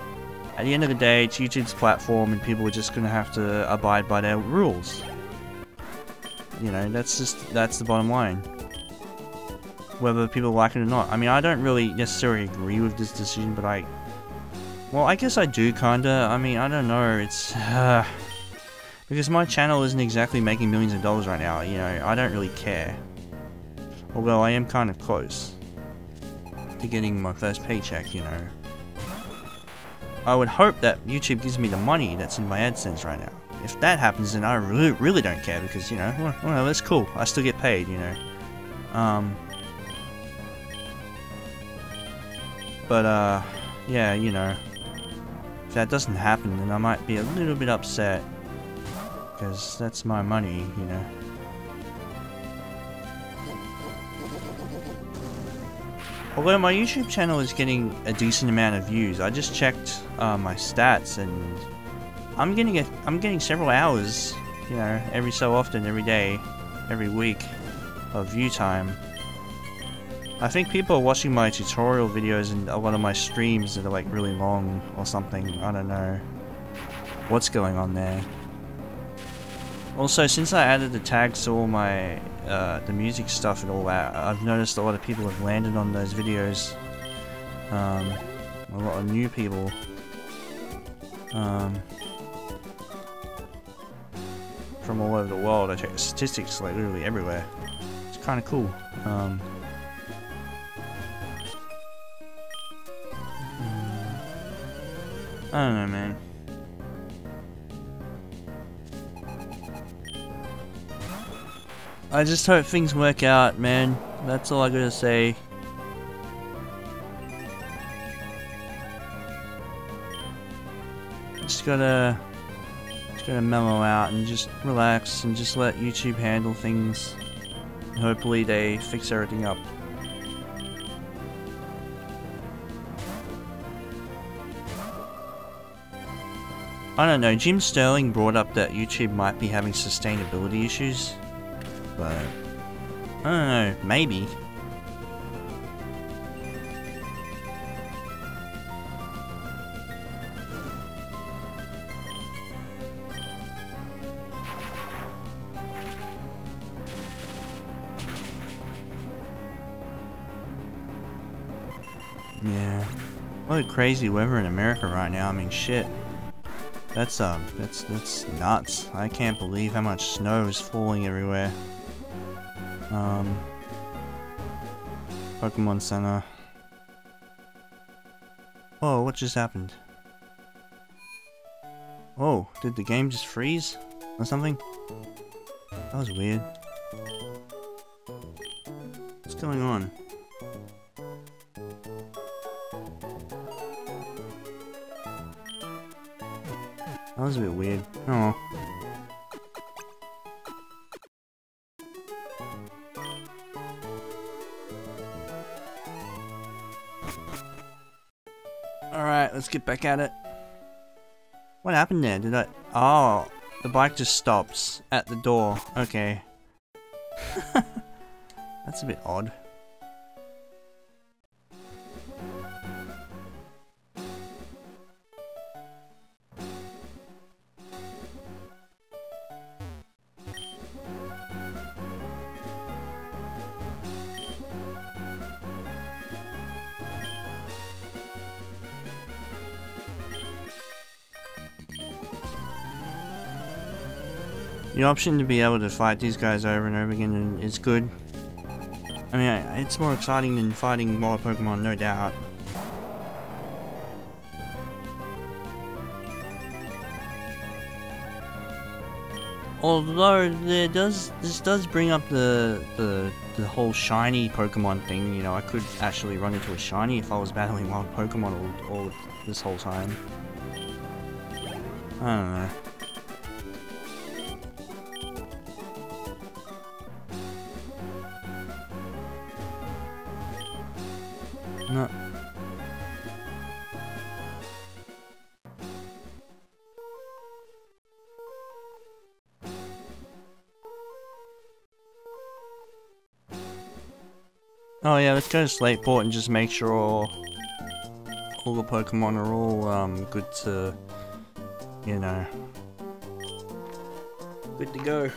at the end of the day, it's YouTube's platform, and people are just gonna have to abide by their rules. You know, that's the bottom line. Whether people like it or not. I mean, I don't really necessarily agree with this decision, but well, I guess I do kinda. I mean, I don't know, it's... because my channel isn't exactly making millions of dollars right now, you know, I don't really care. Although I am kind of close to getting my first paycheck, you know. I would hope that YouTube gives me the money that's in my AdSense right now. If that happens, then I really don't care, because, you know, well, that's cool. I still get paid, you know. But, yeah, you know, if that doesn't happen, then I might be a little bit upset, because that's my money, you know. Although my YouTube channel is getting a decent amount of views, I just checked my stats, and I'm getting several hours, you know, every so often, every day, every week of view time. I think people are watching my tutorial videos and a lot of my streams that are like really long or something. I don't know what's going on there. Also, since I added the tags to all my the music stuff and all that, I've noticed a lot of people have landed on those videos. A lot of new people. From all over the world. I check the statistics like literally everywhere. It's kind of cool. I don't know, man. I just hope things work out, man. That's all I gotta say. Just gotta mellow out and just relax and just let YouTube handle things. Hopefully they fix everything up. I don't know, Jim Sterling brought up that YouTube might be having sustainability issues, but I don't know, maybe. Yeah. What a crazy weather in America right now, I mean shit. That's nuts. I can't believe how much snow is falling everywhere. Pokemon Center. Whoa, what just happened? Oh, did the game just freeze? Or something? That was weird. What's going on? That was a bit weird. Oh. Alright, let's get back at it. What happened there? Did I... Oh, the bike just stops at the door. Okay. That's a bit odd. The option to be able to fight these guys over and over again is good. I mean, it's more exciting than fighting wild Pokemon, no doubt. Although this does bring up the whole shiny Pokemon thing. You know, I could actually run into a shiny if I was battling wild Pokemon all this whole time. I don't know. No. Oh yeah, let's go to Slateport and just make sure all the Pokemon are all good to, you know, good to go.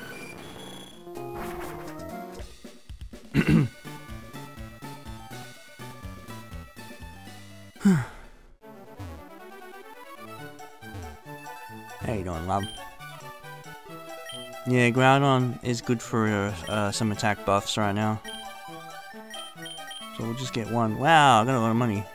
How you doing, love? Yeah, Groudon is good for some attack buffs right now. So we'll just get one. Wow, I got a lot of money.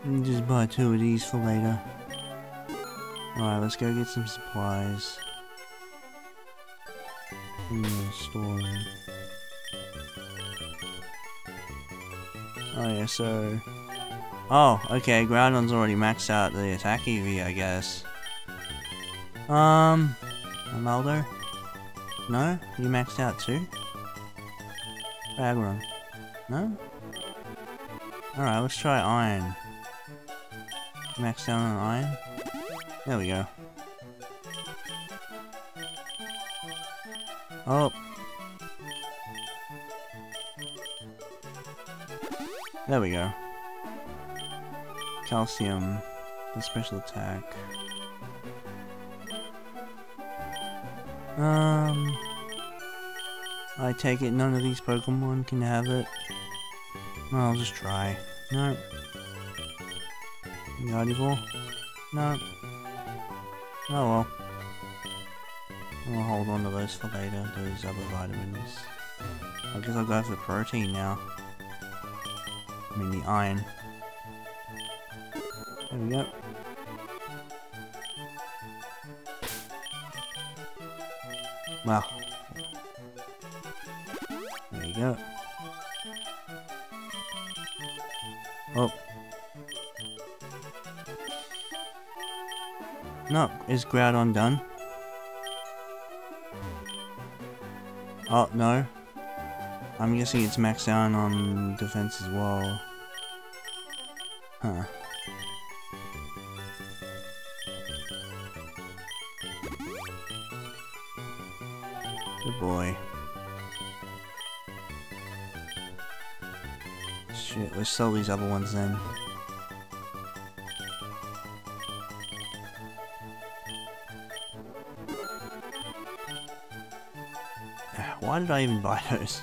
And just buy 2 of these for later. Alright, let's go get some supplies. In the store. Oh yeah, so... Oh, okay, Groudon's already maxed out the attack EV, I guess. Amaldo? No? You maxed out too? Bagron? No? Alright, let's try Iron. Maxed out on Iron? There we go. Oh! There we go. Calcium. The special attack. I take it none of these Pokemon can have it. Well, I'll just try. No. Gardevoir? No. Oh well. I'll hold on to those for later, those other vitamins. I guess I'll go for the protein now. I mean the iron. There we go. Well. There you go. Oh. No, is Groudon done? Oh, no. I'm guessing it's maxed out on defense as well. Huh. Good boy. Shit, let's sell these other ones then. Why did I even buy those?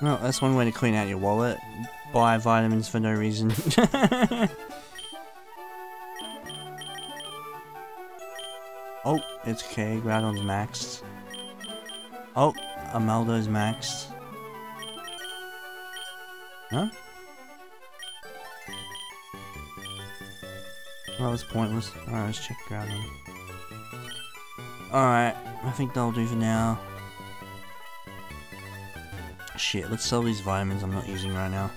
Well, that's one way to clean out your wallet. Buy vitamins for no reason. Oh, it's okay. Groudon's maxed. Oh, Amaldo's maxed. Huh? Well, that's pointless. Alright, let's check Groudon. Alright, I think that'll do for now. Shit, let's sell these vitamins I'm not using right now.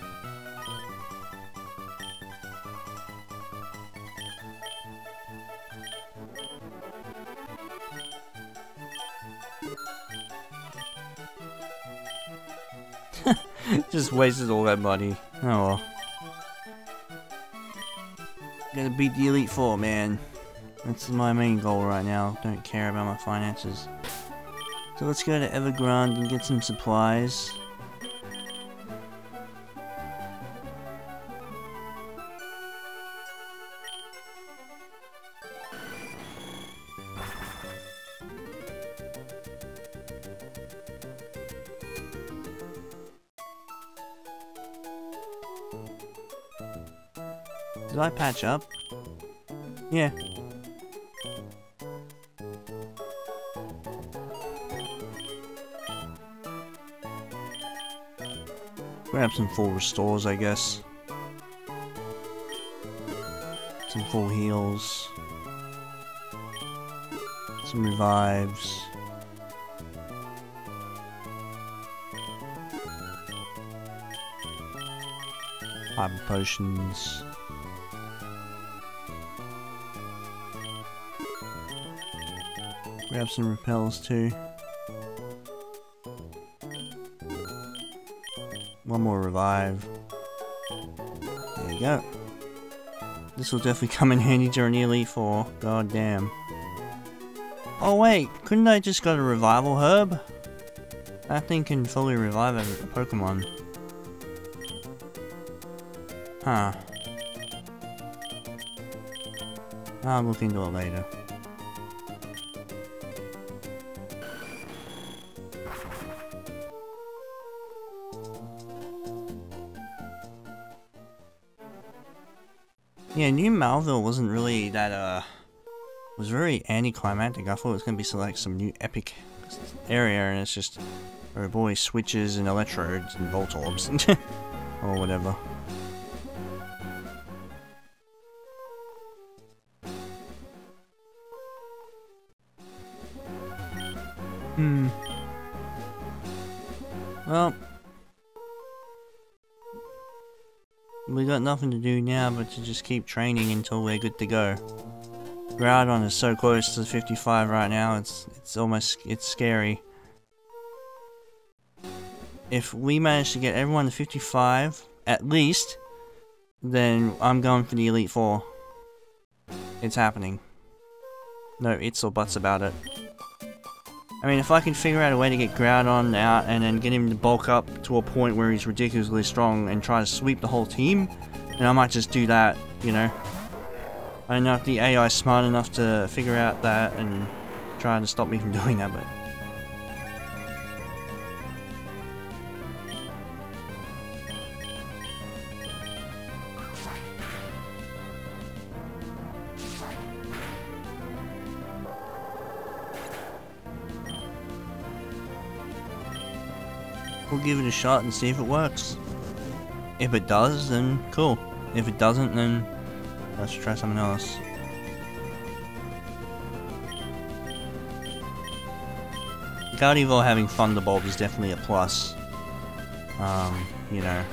Just wasted all that money. Oh well. Gotta beat the Elite Four, man. That's my main goal right now. Don't care about my finances. So let's go to Evergrande and get some supplies. Did I patch up? Yeah. Grab some full restores, I guess. Some full heals. Some revives. Hyper potions. Grab some repels too. One more revive. There you go. This will definitely come in handy during the Elite Four. God damn. Oh wait, couldn't I just got a revival herb? That thing can fully revive a Pokemon. Huh. I'll look into it later. Yeah, New Malville wasn't really that, was very anticlimactic. I thought it was gonna be like some new epic area, and it's just, oh boy, switches and electrodes and Voltorbs, or whatever. Well, we got nothing to do now but to just keep training until we're good to go. Groudon is so close to 55 right now, it's almost, it's scary. If we manage to get everyone to 55, at least, then I'm going for the Elite Four. It's happening. No ifs or buts about it. I mean, if I can figure out a way to get Groudon out and then get him to bulk up to a point where he's ridiculously strong and try to sweep the whole team, then I might just do that, you know. I don't know if the AI is smart enough to figure out that and try to stop me from doing that, but... we'll give it a shot and see if it works. If it does, then cool. If it doesn't, then let's try something else. Gardevoir having Thunderbolt is definitely a plus. You know.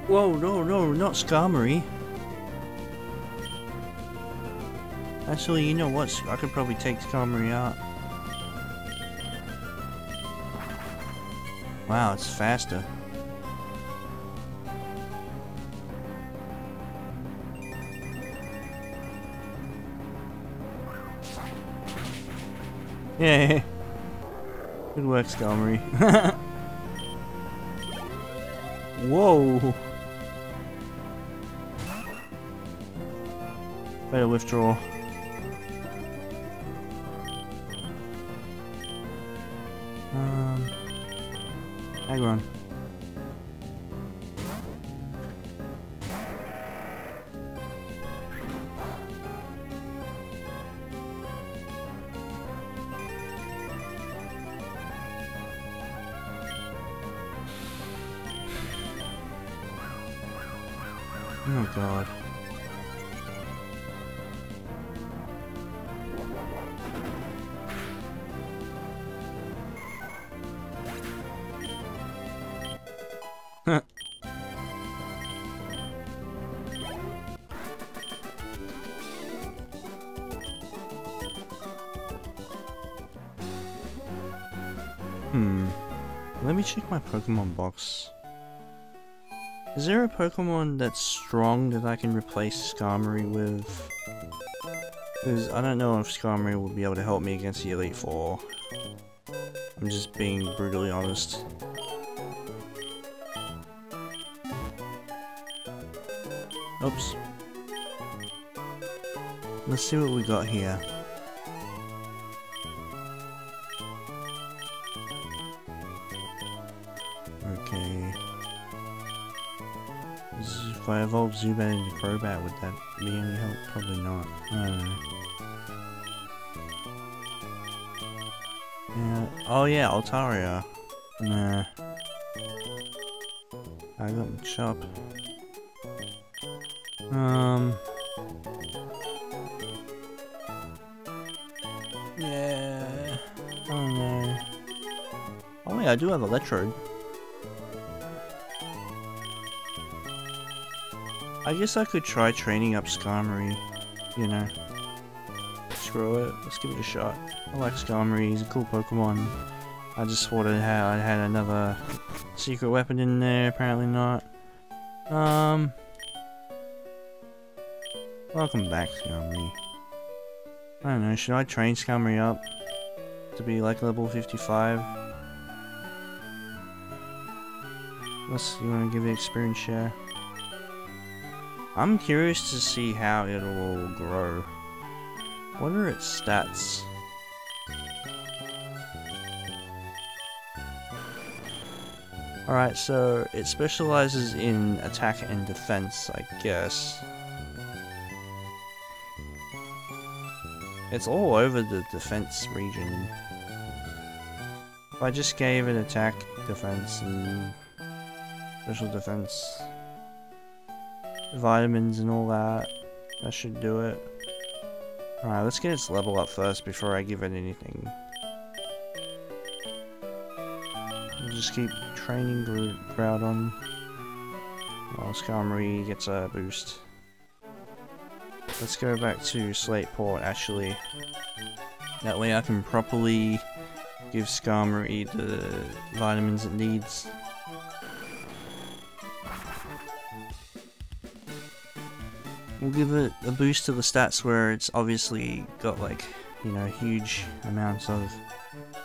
Whoa, no, no, not Skarmory. Actually, you know what? I could probably take Skarmory out. Wow, it's faster. Yeah. Good work, Skarmory. Whoa. Better withdraw. Aggron. Oh god. Let me check my Pokemon box. Is there a Pokemon that's strong that I can replace Skarmory with? Because I don't know if Skarmory will be able to help me against the Elite Four. I'm just being brutally honest. Oops. Let's see what we got here. Okay. If I evolve Zubat into Crobat, would that be any help? Probably not. I don't know. Yeah. Oh yeah, Altaria. Nah. I got Chop. Yeah. Oh no. Oh yeah, I do have Electrode. I guess I could try training up Skarmory, you know. Screw it, let's give it a shot. I like Skarmory, he's a cool Pokemon. I just thought I had another secret weapon in there, apparently not. Welcome back, Skarmory. I don't know, should I train Skarmory up to be like level 55? Unless you want to give it experience share. I'm curious to see how it'll grow. What are its stats? Alright, so it specializes in attack and defense, I guess. It's all over the defense region. If I just gave it attack, defense, and special defense, vitamins and all that, that should do it. Alright, let's get its level up first before I give it anything. We'll just keep training Groudon while Skarmory gets a boost. Let's go back to Slateport actually. That way I can properly give Skarmory the vitamins it needs. We'll give it a boost to the stats where it's obviously got like, you know, huge amounts of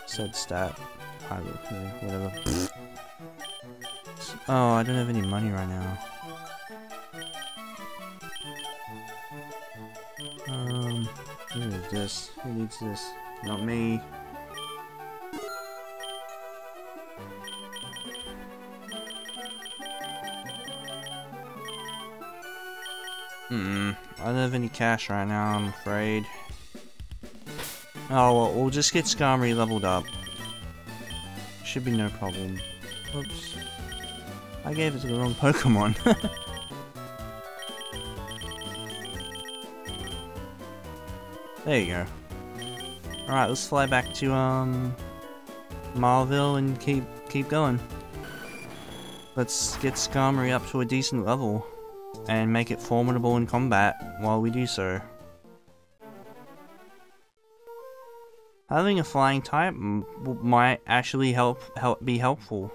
said stat. Whatever. Oh, I don't have any money right now. Who is this? Who needs this? Not me. I don't have any cash right now, I'm afraid. Oh well, we'll just get Skarmory leveled up. Should be no problem. Oops. I gave it to the wrong Pokemon. There you go. Alright, let's fly back to Marville and keep going. Let's get Skarmory up to a decent level and make it formidable in combat while we do so. Having a flying type might actually be helpful.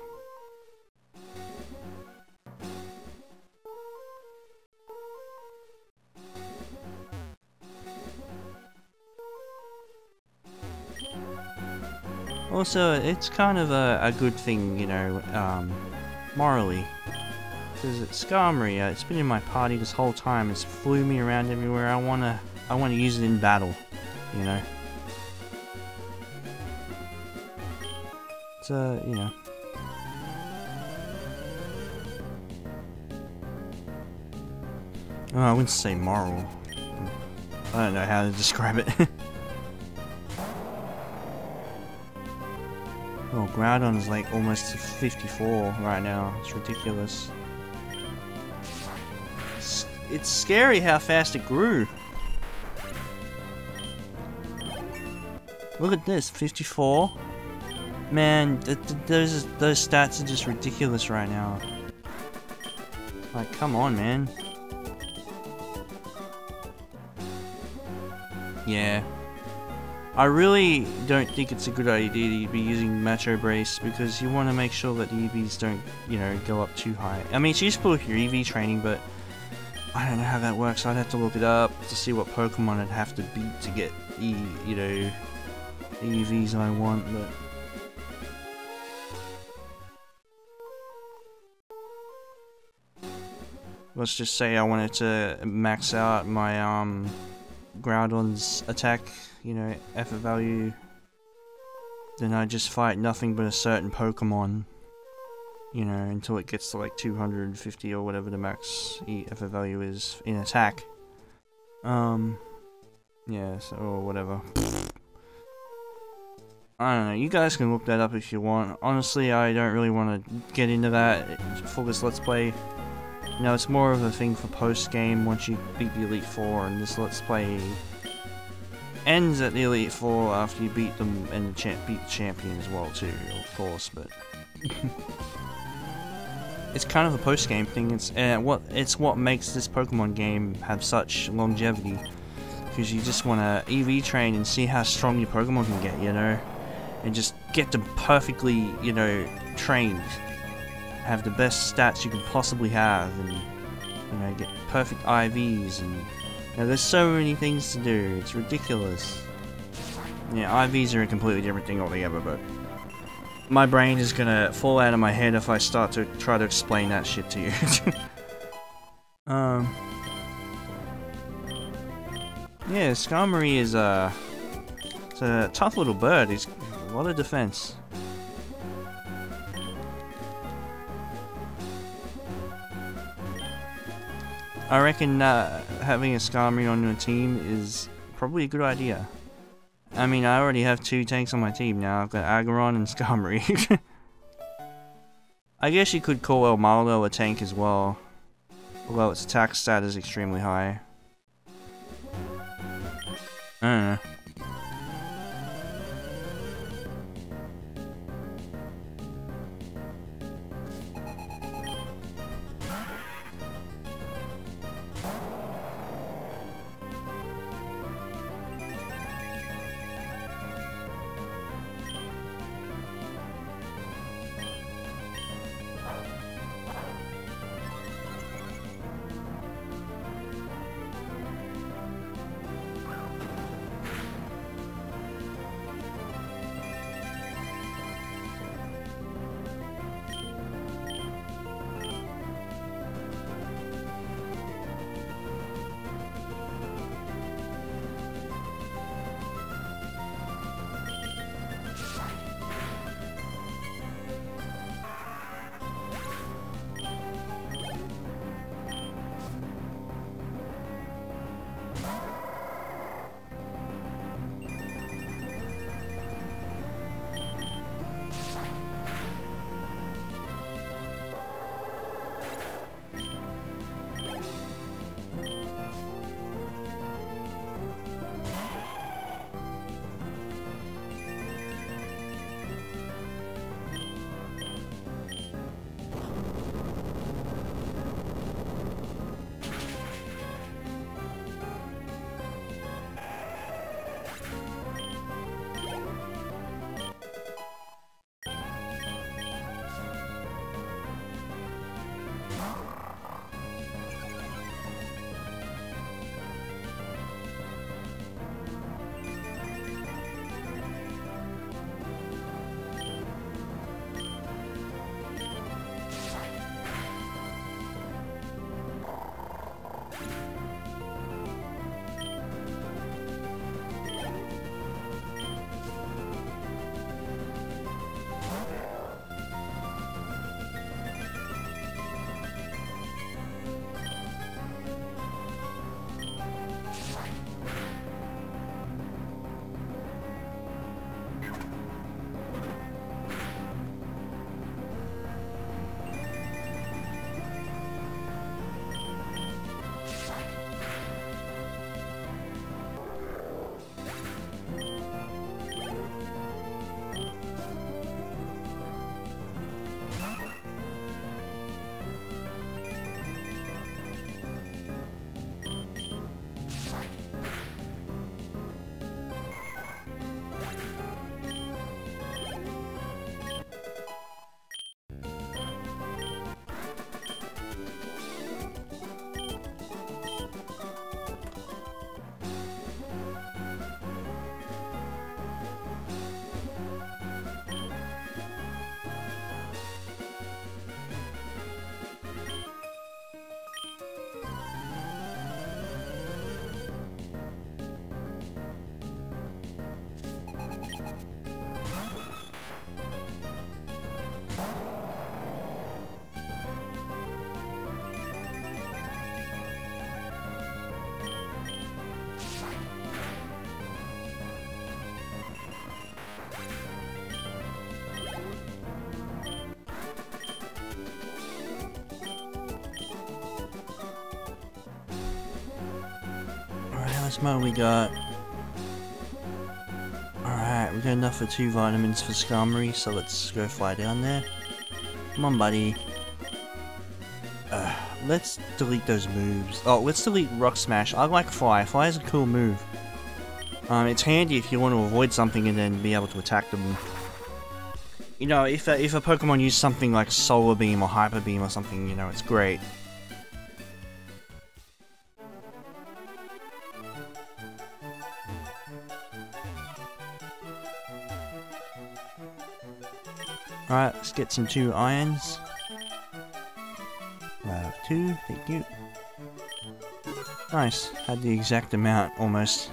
Also, it's kind of a good thing, you know, morally. Because it's Skarmory, it's been in my party this whole time, it's flew me around everywhere. I wanna use it in battle, you know. It's you know. Oh, I wouldn't say moral. I don't know how to describe it. Oh, Groudon's like almost 54 right now. It's ridiculous. It's scary how fast it grew. Look at this, 54. Man, those stats are just ridiculous right now. Like, come on, man. Yeah. I really don't think it's a good idea to be using Macho Brace because you want to make sure that the EVs don't, you know, go up too high. I mean, it's useful if you're EV training, but I don't know how that works. I'd have to look it up to see what Pokemon I'd have to beat to get you know, the EVs I want, but let's just say I wanted to max out my Groudon's attack, you know, effort value, then I just fight nothing but a certain Pokemon, you know, until it gets to like 250 or whatever the max effort value is in attack. Yeah, so, or whatever. I don't know, you guys can look that up if you want. Honestly, I don't really want to get into that for this Let's Play. You know, it's more of a thing for post-game once you beat the Elite Four, and this Let's Play ends at the Elite Four after you beat them and beat the champion as well too, of course, but it's kind of a post-game thing. It's what makes this Pokemon game have such longevity, because you just want to EV train and see how strong your Pokemon can get, you know, and just get them perfectly, you know, trained. Have the best stats you can possibly have, and you know, get perfect IVs, and you know, there's so many things to do. It's ridiculous. Yeah, IVs are a completely different thing altogether, but my brain is gonna fall out of my head if I start to try to explain that shit to you. Yeah, Skarmory is it's a tough little bird. He's a lot of defense. I reckon having a Skarmory on your team is probably a good idea. I mean, I already have 2 tanks on my team now. I've got Aggron and Skarmory. I guess you could call El Maldo a tank as well, although its attack stat is extremely high. I don't know. Gizmo we got. Alright, we got enough for 2 vitamins for Skarmory, so let's go fly down there. Come on, buddy. Let's delete those moves. Oh, let's delete Rock Smash. I like Fly. Fly is a cool move. It's handy if you want to avoid something and then be able to attack them. You know, if a Pokemon uses something like Solar Beam or Hyper Beam or something, you know, it's great. Alright, let's get some 2 irons. I have 2, thank you. Nice, had the exact amount, almost.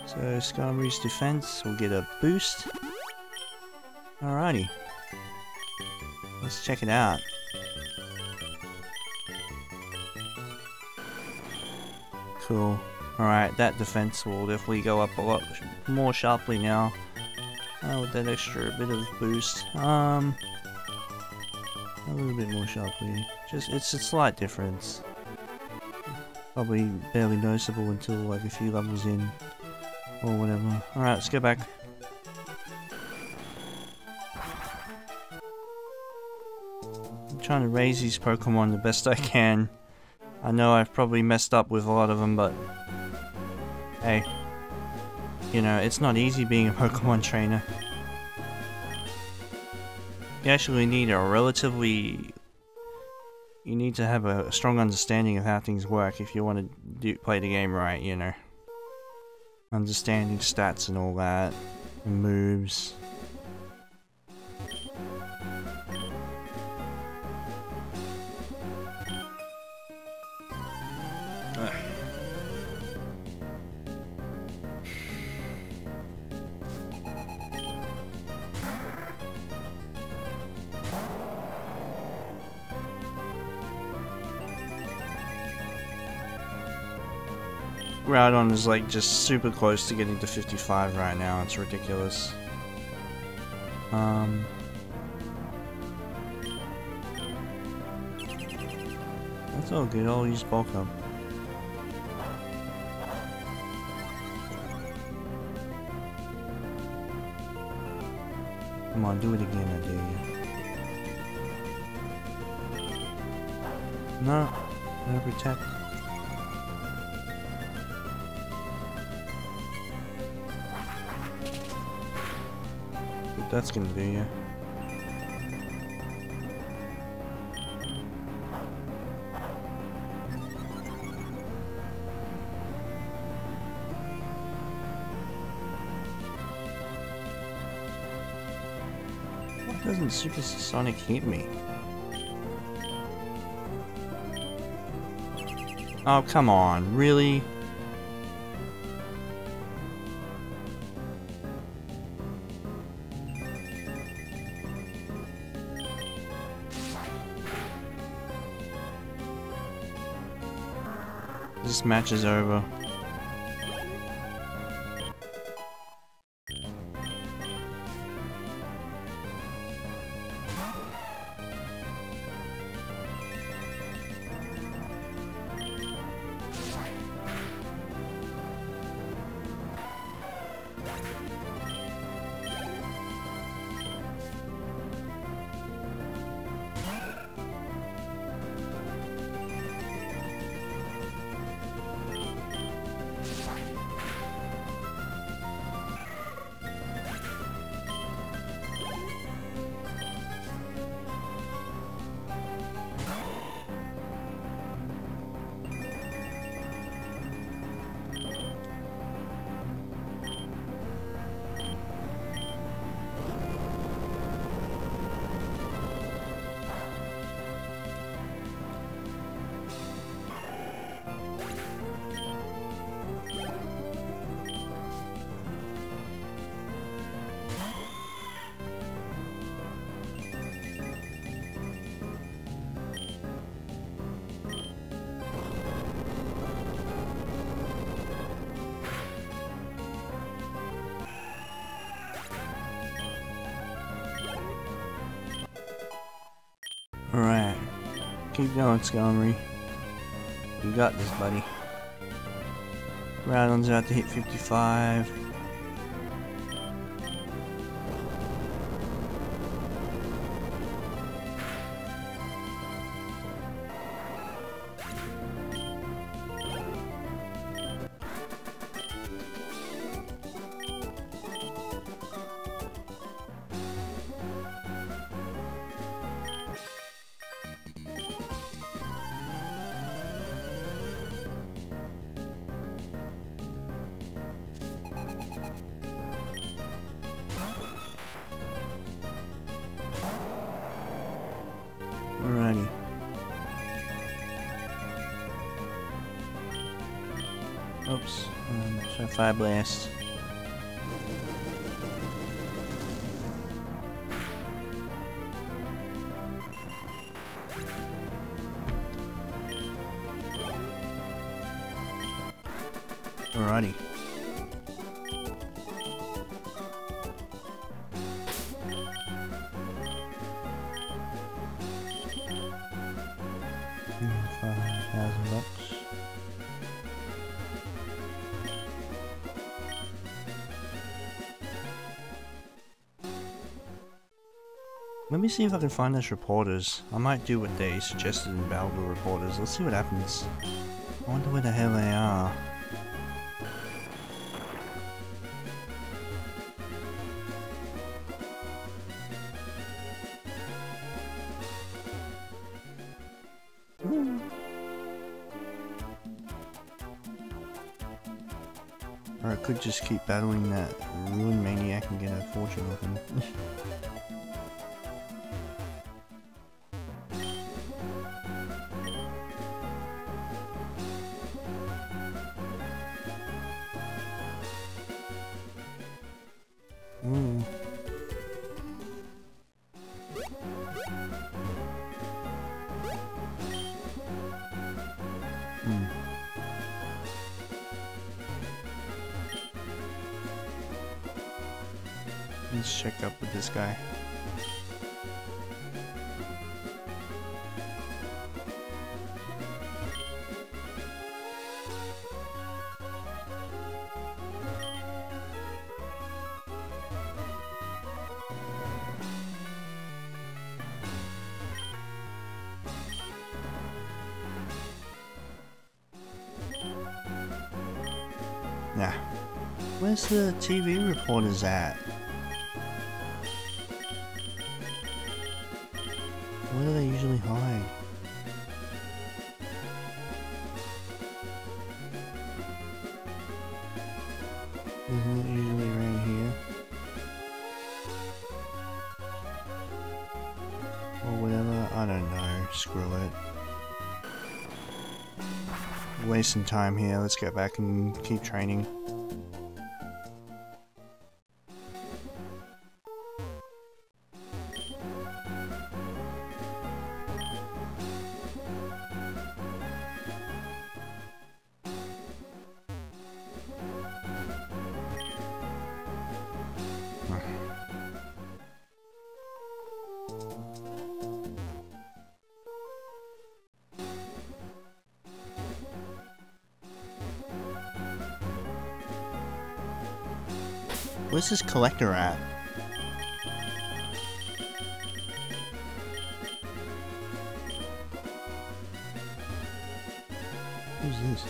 So Skarmory's defense will get a boost. Alrighty. Let's check it out. Cool. Alright, that defense will definitely go up a lot more sharply now. With that extra bit of boost. A little bit more sharply. It's a slight difference. Probably barely noticeable until like a few levels in. Or whatever. Alright, let's go back. I'm trying to raise these Pokemon the best I can. I know I've probably messed up with a lot of them, but hey, you know, it's not easy being a Pokemon trainer. You actually need you need to have a strong understanding of how things work if you want to play the game right, you know. Understanding stats and all that, and moves. Groudon is like just super close to getting to 55 right now, it's ridiculous. That's all good, I'll use Bulk Up. Come on, do it again, I dare you. No, no protect. That's gonna do you. Why doesn't Supersonic hit me? Oh, come on, really? This match is over. keep going, Skarmory. You got this, buddy. Groudon's about to hit 55. Alrighty. Oops. Try Fire Blast. Alrighty. $5,000. Let me see if I can find those reporters. I might do what they suggested in Battle Reporters. Let's see what happens. I wonder where the hell they are. Or I could just keep battling that Ruin Maniac and get a fortune of him. Ooh. Let's check up with this guy. Nah. Where's the TV reporters at? Where do they usually hide? Isn't it usually around here? Or whatever? I don't know. Screw it. Wasting time here. Let's get back and keep training. Where's this collector at? Who's this?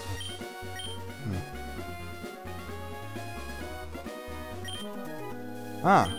Ah.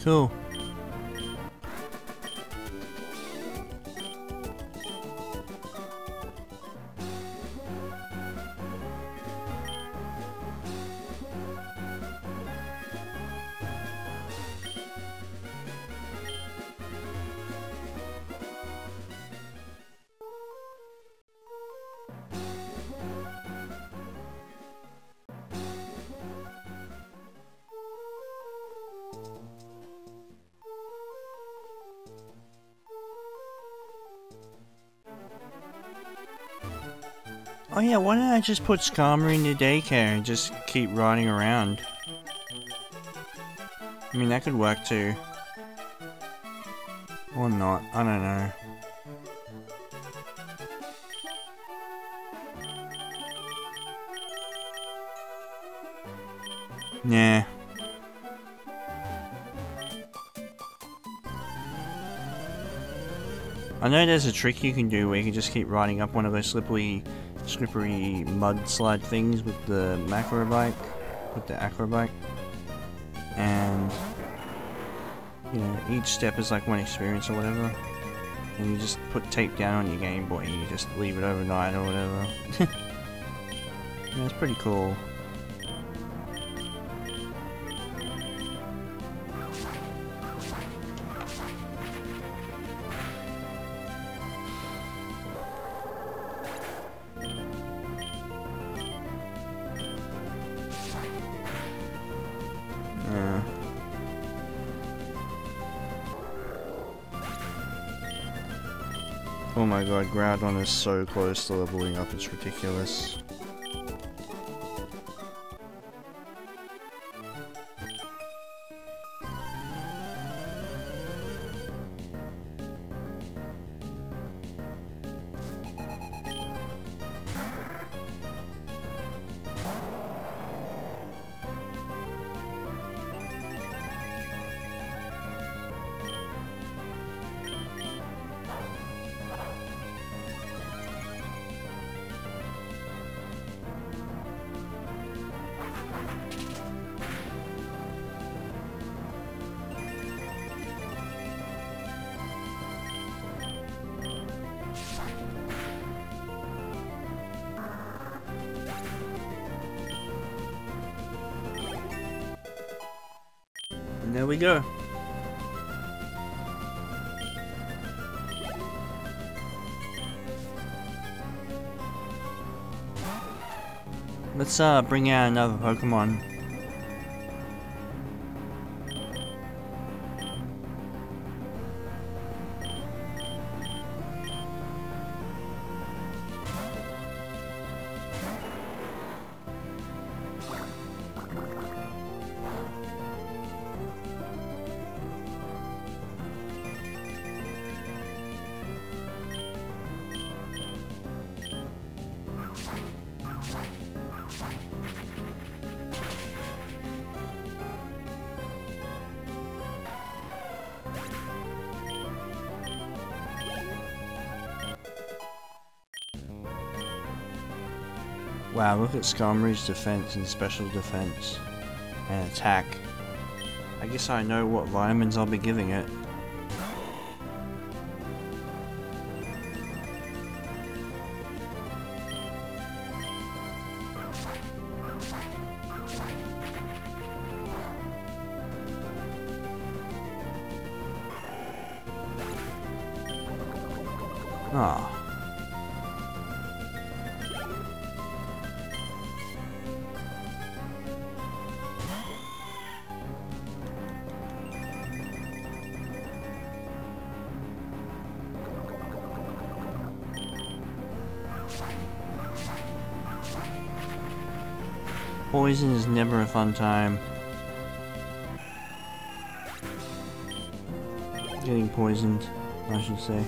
Cool. Oh yeah, why don't I just put Skarmory into daycare and just keep riding around? I mean, that could work too. Or not, I don't know. Nah. I know there's a trick you can do where you can just keep riding up one of those slippery mudslide things with the acrobike, and you know, each step is like one experience or whatever, and you just put tape down on your Game Boy and you just leave it overnight or whatever. Yeah, it's pretty cool. Oh my god, Groudon is so close to leveling up, it's ridiculous. And there we go. Let's bring out another Pokemon. Wow, look at Skarmory's defense and special defense and attack. I guess I know what vitamins I'll be giving it. Ah. Poison is never a fun time. Getting poisoned, I should say.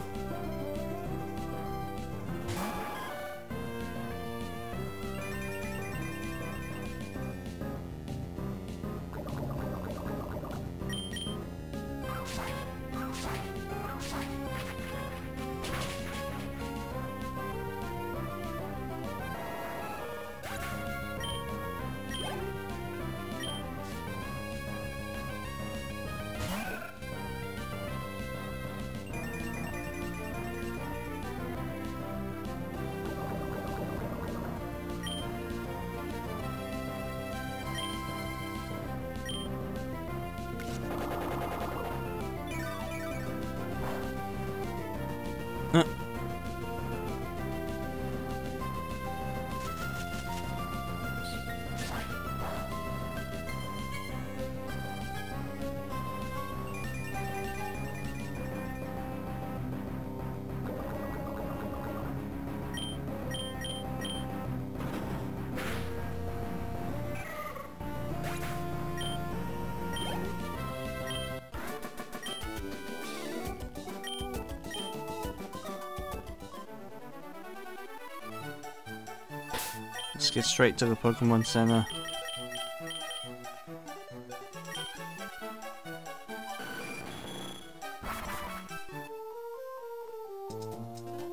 Let's get straight to the Pokemon Center.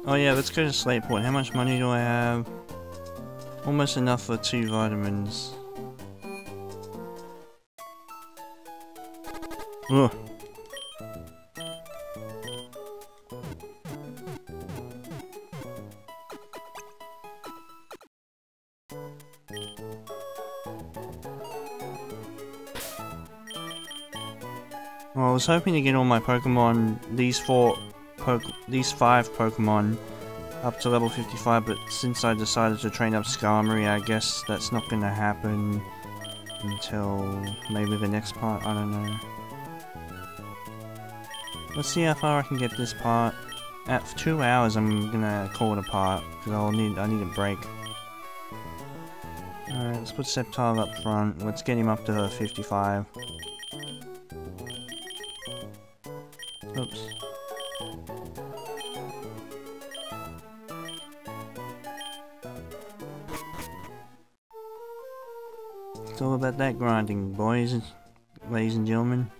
Oh yeah, let's go to Slateport. How much money do I have? Almost enough for 2 vitamins. Ugh. Well, I was hoping to get all my Pokemon, these 5 Pokemon, up to level 55, but since I decided to train up Skarmory, I guess that's not gonna happen until maybe the next part, I don't know. Let's see how far I can get this part. At 2 hours I'm gonna call it a part, because I need a break. Alright, let's put Sceptile up front, let's get him up to 55. Oops. It's all about that grinding, boys, ladies and gentlemen.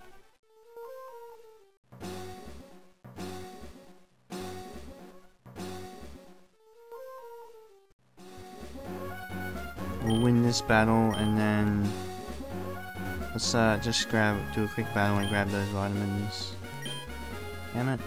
We'll win this battle and then let's just do a quick battle and grab those vitamins. Damn it.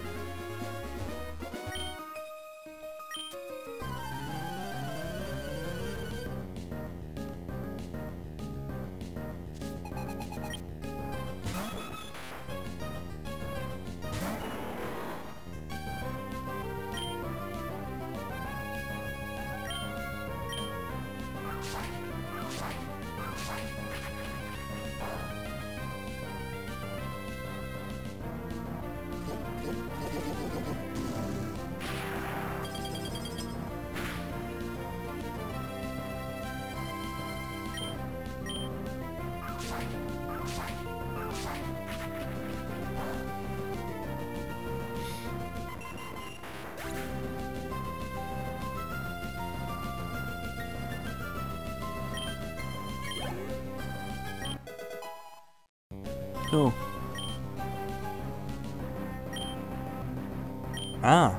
Cool. Ah.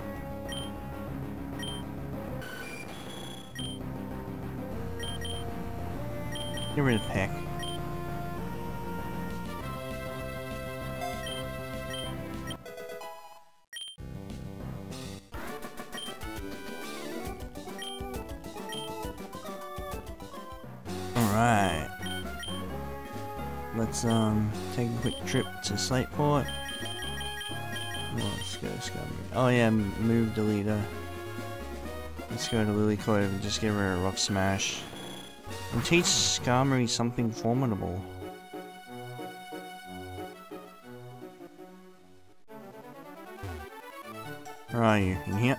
Get rid of Peck. Alright. Let's take a quick trip to Slateport. Let's go Scarmory. Oh yeah, move the leader. Let's go to Lily Cove and just give her a Rock Smash. And teach Skarmory something formidable. Where are you? In here?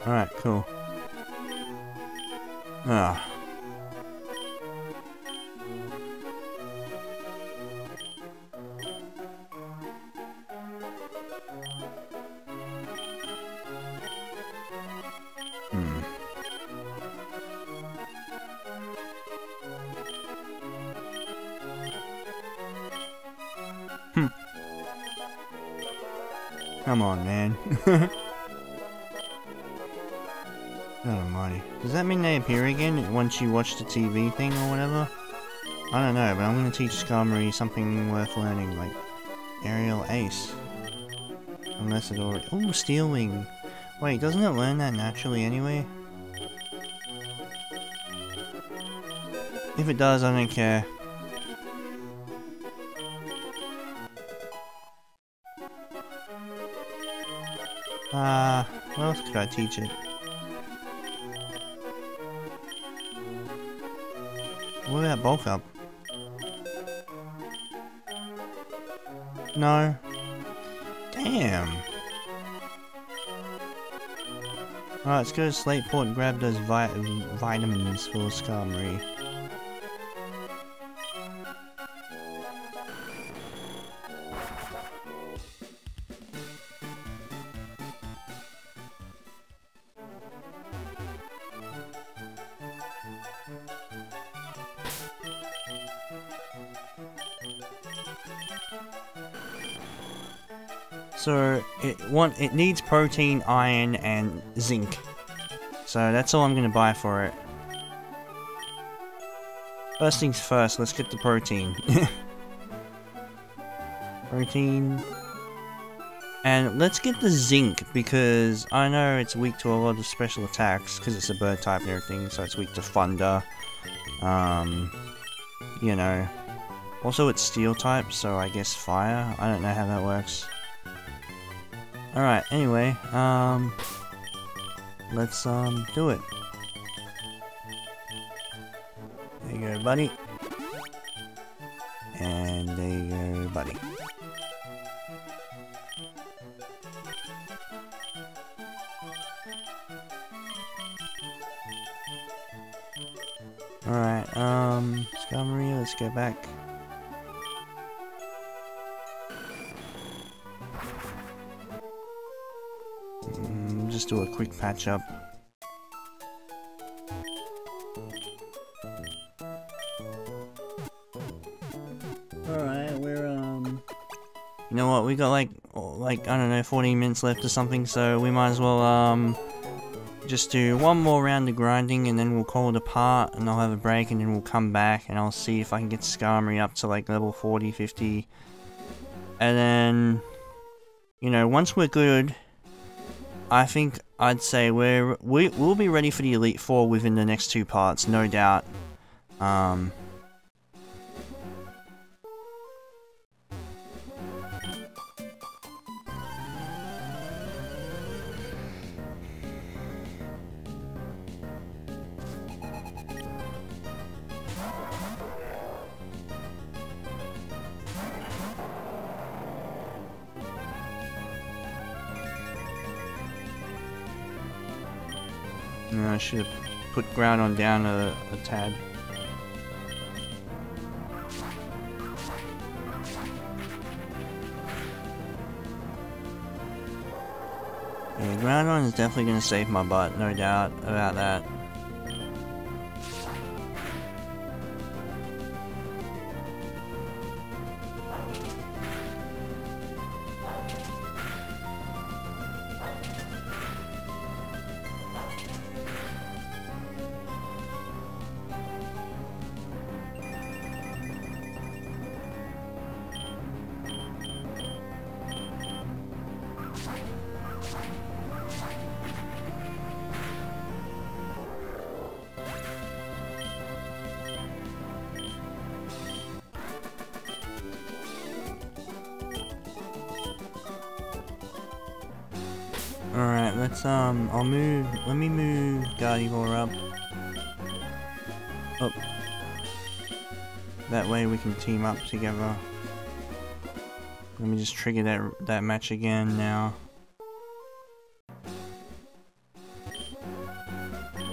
Alright, cool. Ah. Come on, man. God almighty. Does that mean they appear again once you watch the TV thing or whatever? I don't know, but I'm gonna teach Skarmory something worth learning, like Aerial Ace. Unless it already— ooh, Steel Wing! Wait, doesn't it learn that naturally anyway? If it does, I don't care. What else could I teach it? What about Bulk Up? No. Damn. Alright, let's go to Slateport and grab those vitamins for Skarmory. So it needs protein, iron, and zinc. So that's all I'm gonna buy for it. First things first, let's get the protein. Protein. And let's get the zinc, because I know it's weak to a lot of special attacks, because it's a bird type and everything, so it's weak to thunder. You know. Also it's steel type, so I guess fire. I don't know how that works. Alright, anyway, let's, do it. There you go, buddy. And there you go, buddy. Alright, Skarmory, let's go back. Just do a quick patch up. Alright, we're you know what, we got like I don't know, 14 minutes left or something, so we might as well just do one more round of grinding and then we'll call it a part and I'll have a break and then we'll come back and I'll see if I can get Skarmory up to like level 40, 50. And then, you know, once we're good, I think I'd say we'll be ready for the Elite Four within the next 2 parts, no doubt. No, I should have put Groudon down a tad. Yeah, Groudon is definitely going to save my butt, no doubt about that. Alright, let's let me move Gardevoir up. Up. That way we can team up together. Let me just trigger that match again now.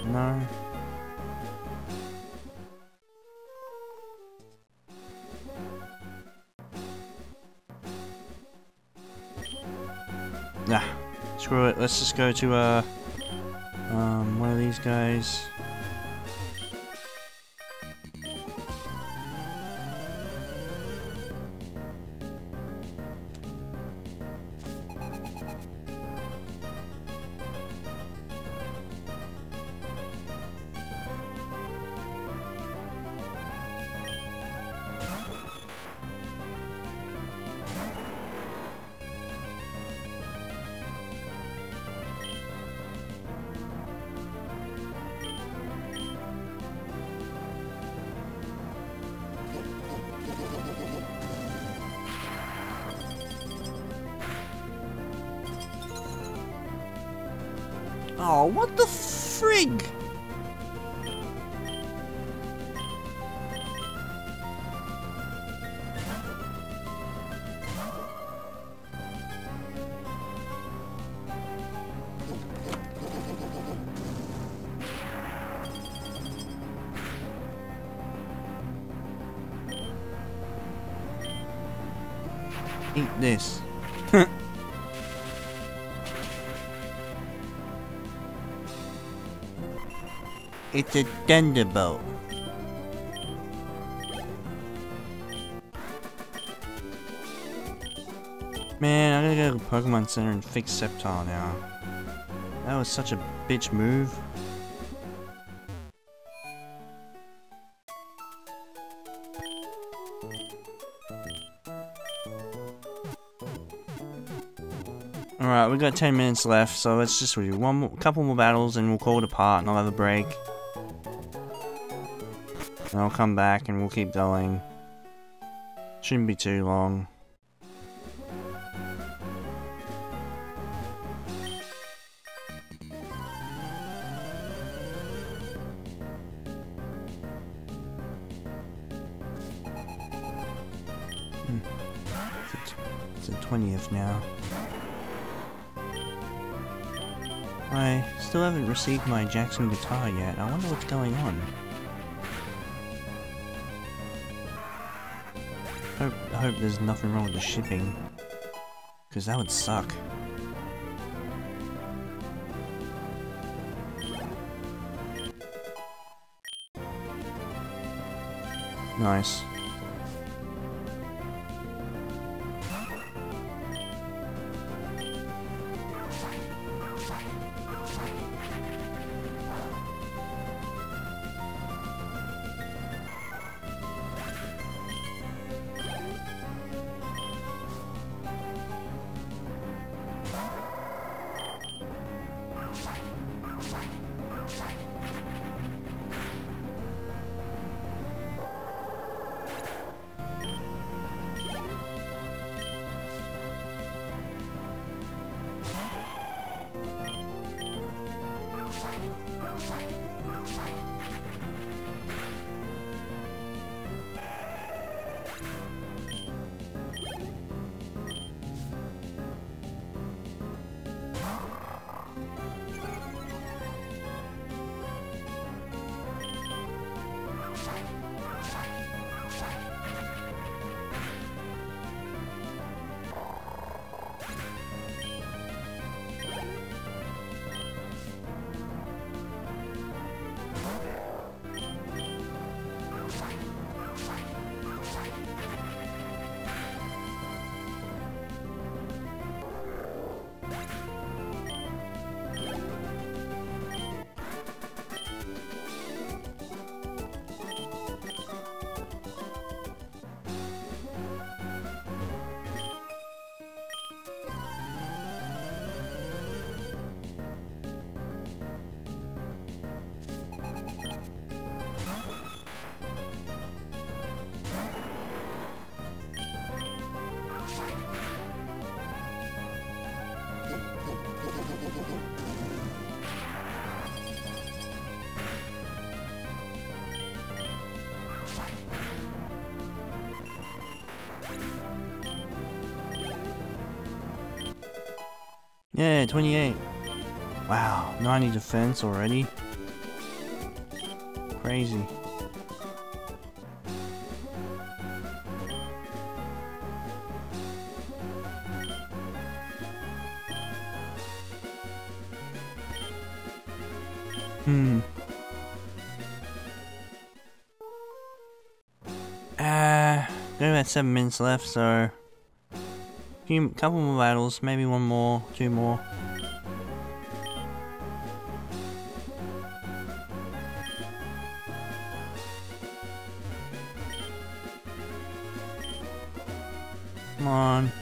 No. Nah. Screw it, let's just go to one of these guys. Oh, what the frig? Eat this. It's a thunderbolt. Man, I gotta go to Pokemon Center and fix Sceptile now. That was such a bitch move. Alright, we've got 10 minutes left, so let's just do couple more battles and we'll call it a part and I'll have a break. And I'll come back and we'll keep going. Shouldn't be too long. It's the 20th now. I still haven't received my Jackson guitar yet. I wonder what's going on. I hope there's nothing wrong with the shipping, because that would suck. Nice. Yeah, 28. Wow, 90 defense already. Crazy. Got about 7 minutes left, so couple more battles, maybe one more, two more. Come on.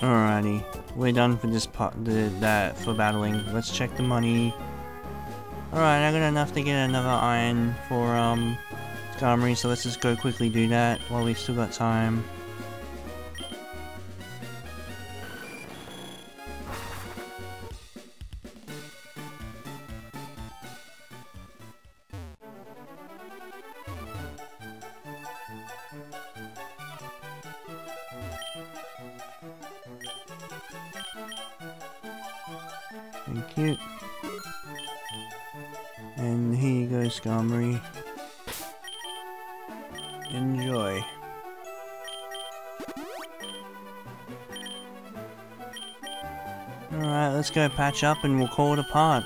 Alrighty, we're done for this part, for battling. Let's check the money. Alright, I got enough to get another iron for Skarmory, so let's just go quickly do that while we've still got time. Thank you. And here you go, Skarmory. Enjoy. Alright, let's go patch up and we'll call it a part.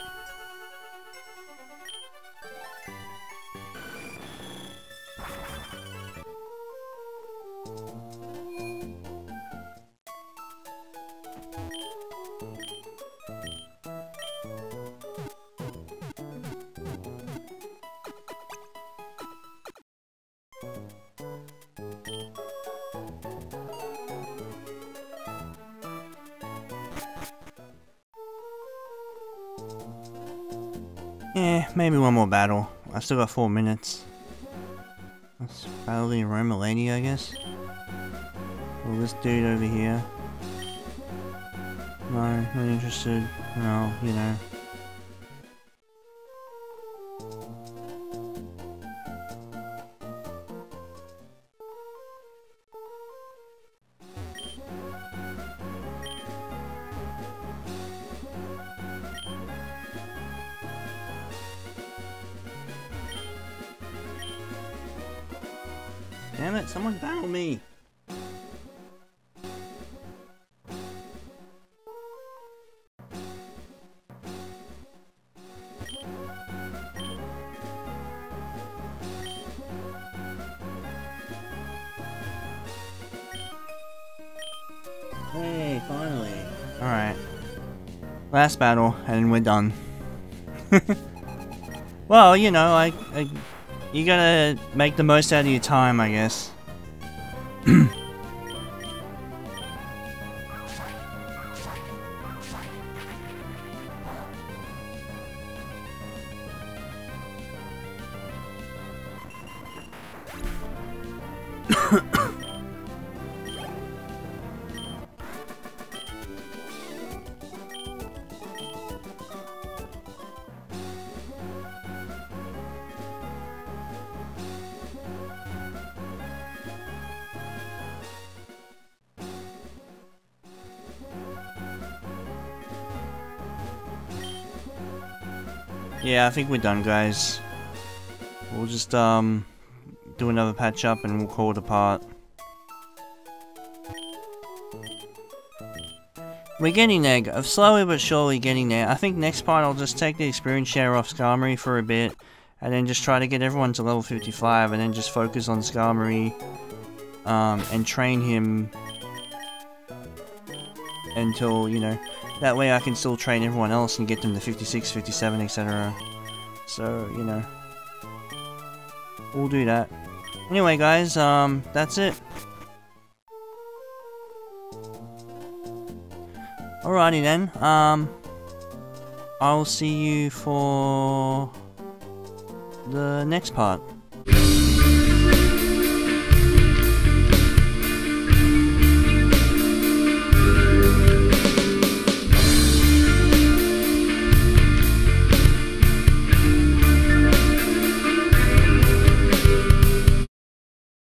Yeah, maybe one more battle. I still got 4 minutes. Let's battle the Aroma Lady, I guess. Or this dude over here. No, not interested. No, you know. Damn it, someone battle me! Hey, finally. Alright. Last battle, and we're done. Well, you know, you gotta make the most out of your time, I guess. Yeah, I think we're done, guys. We'll just, do another patch up and we'll call it apart. We're getting there, slowly but surely getting there. I think next part I'll just take the experience share off Skarmory for a bit, and then just try to get everyone to level 55, and then just focus on Skarmory, and train him until, you know, that way I can still train everyone else and get them to 56, 57, etc. So, you know, we'll do that. Anyway, guys, that's it. Alrighty then, I'll see you for the next part.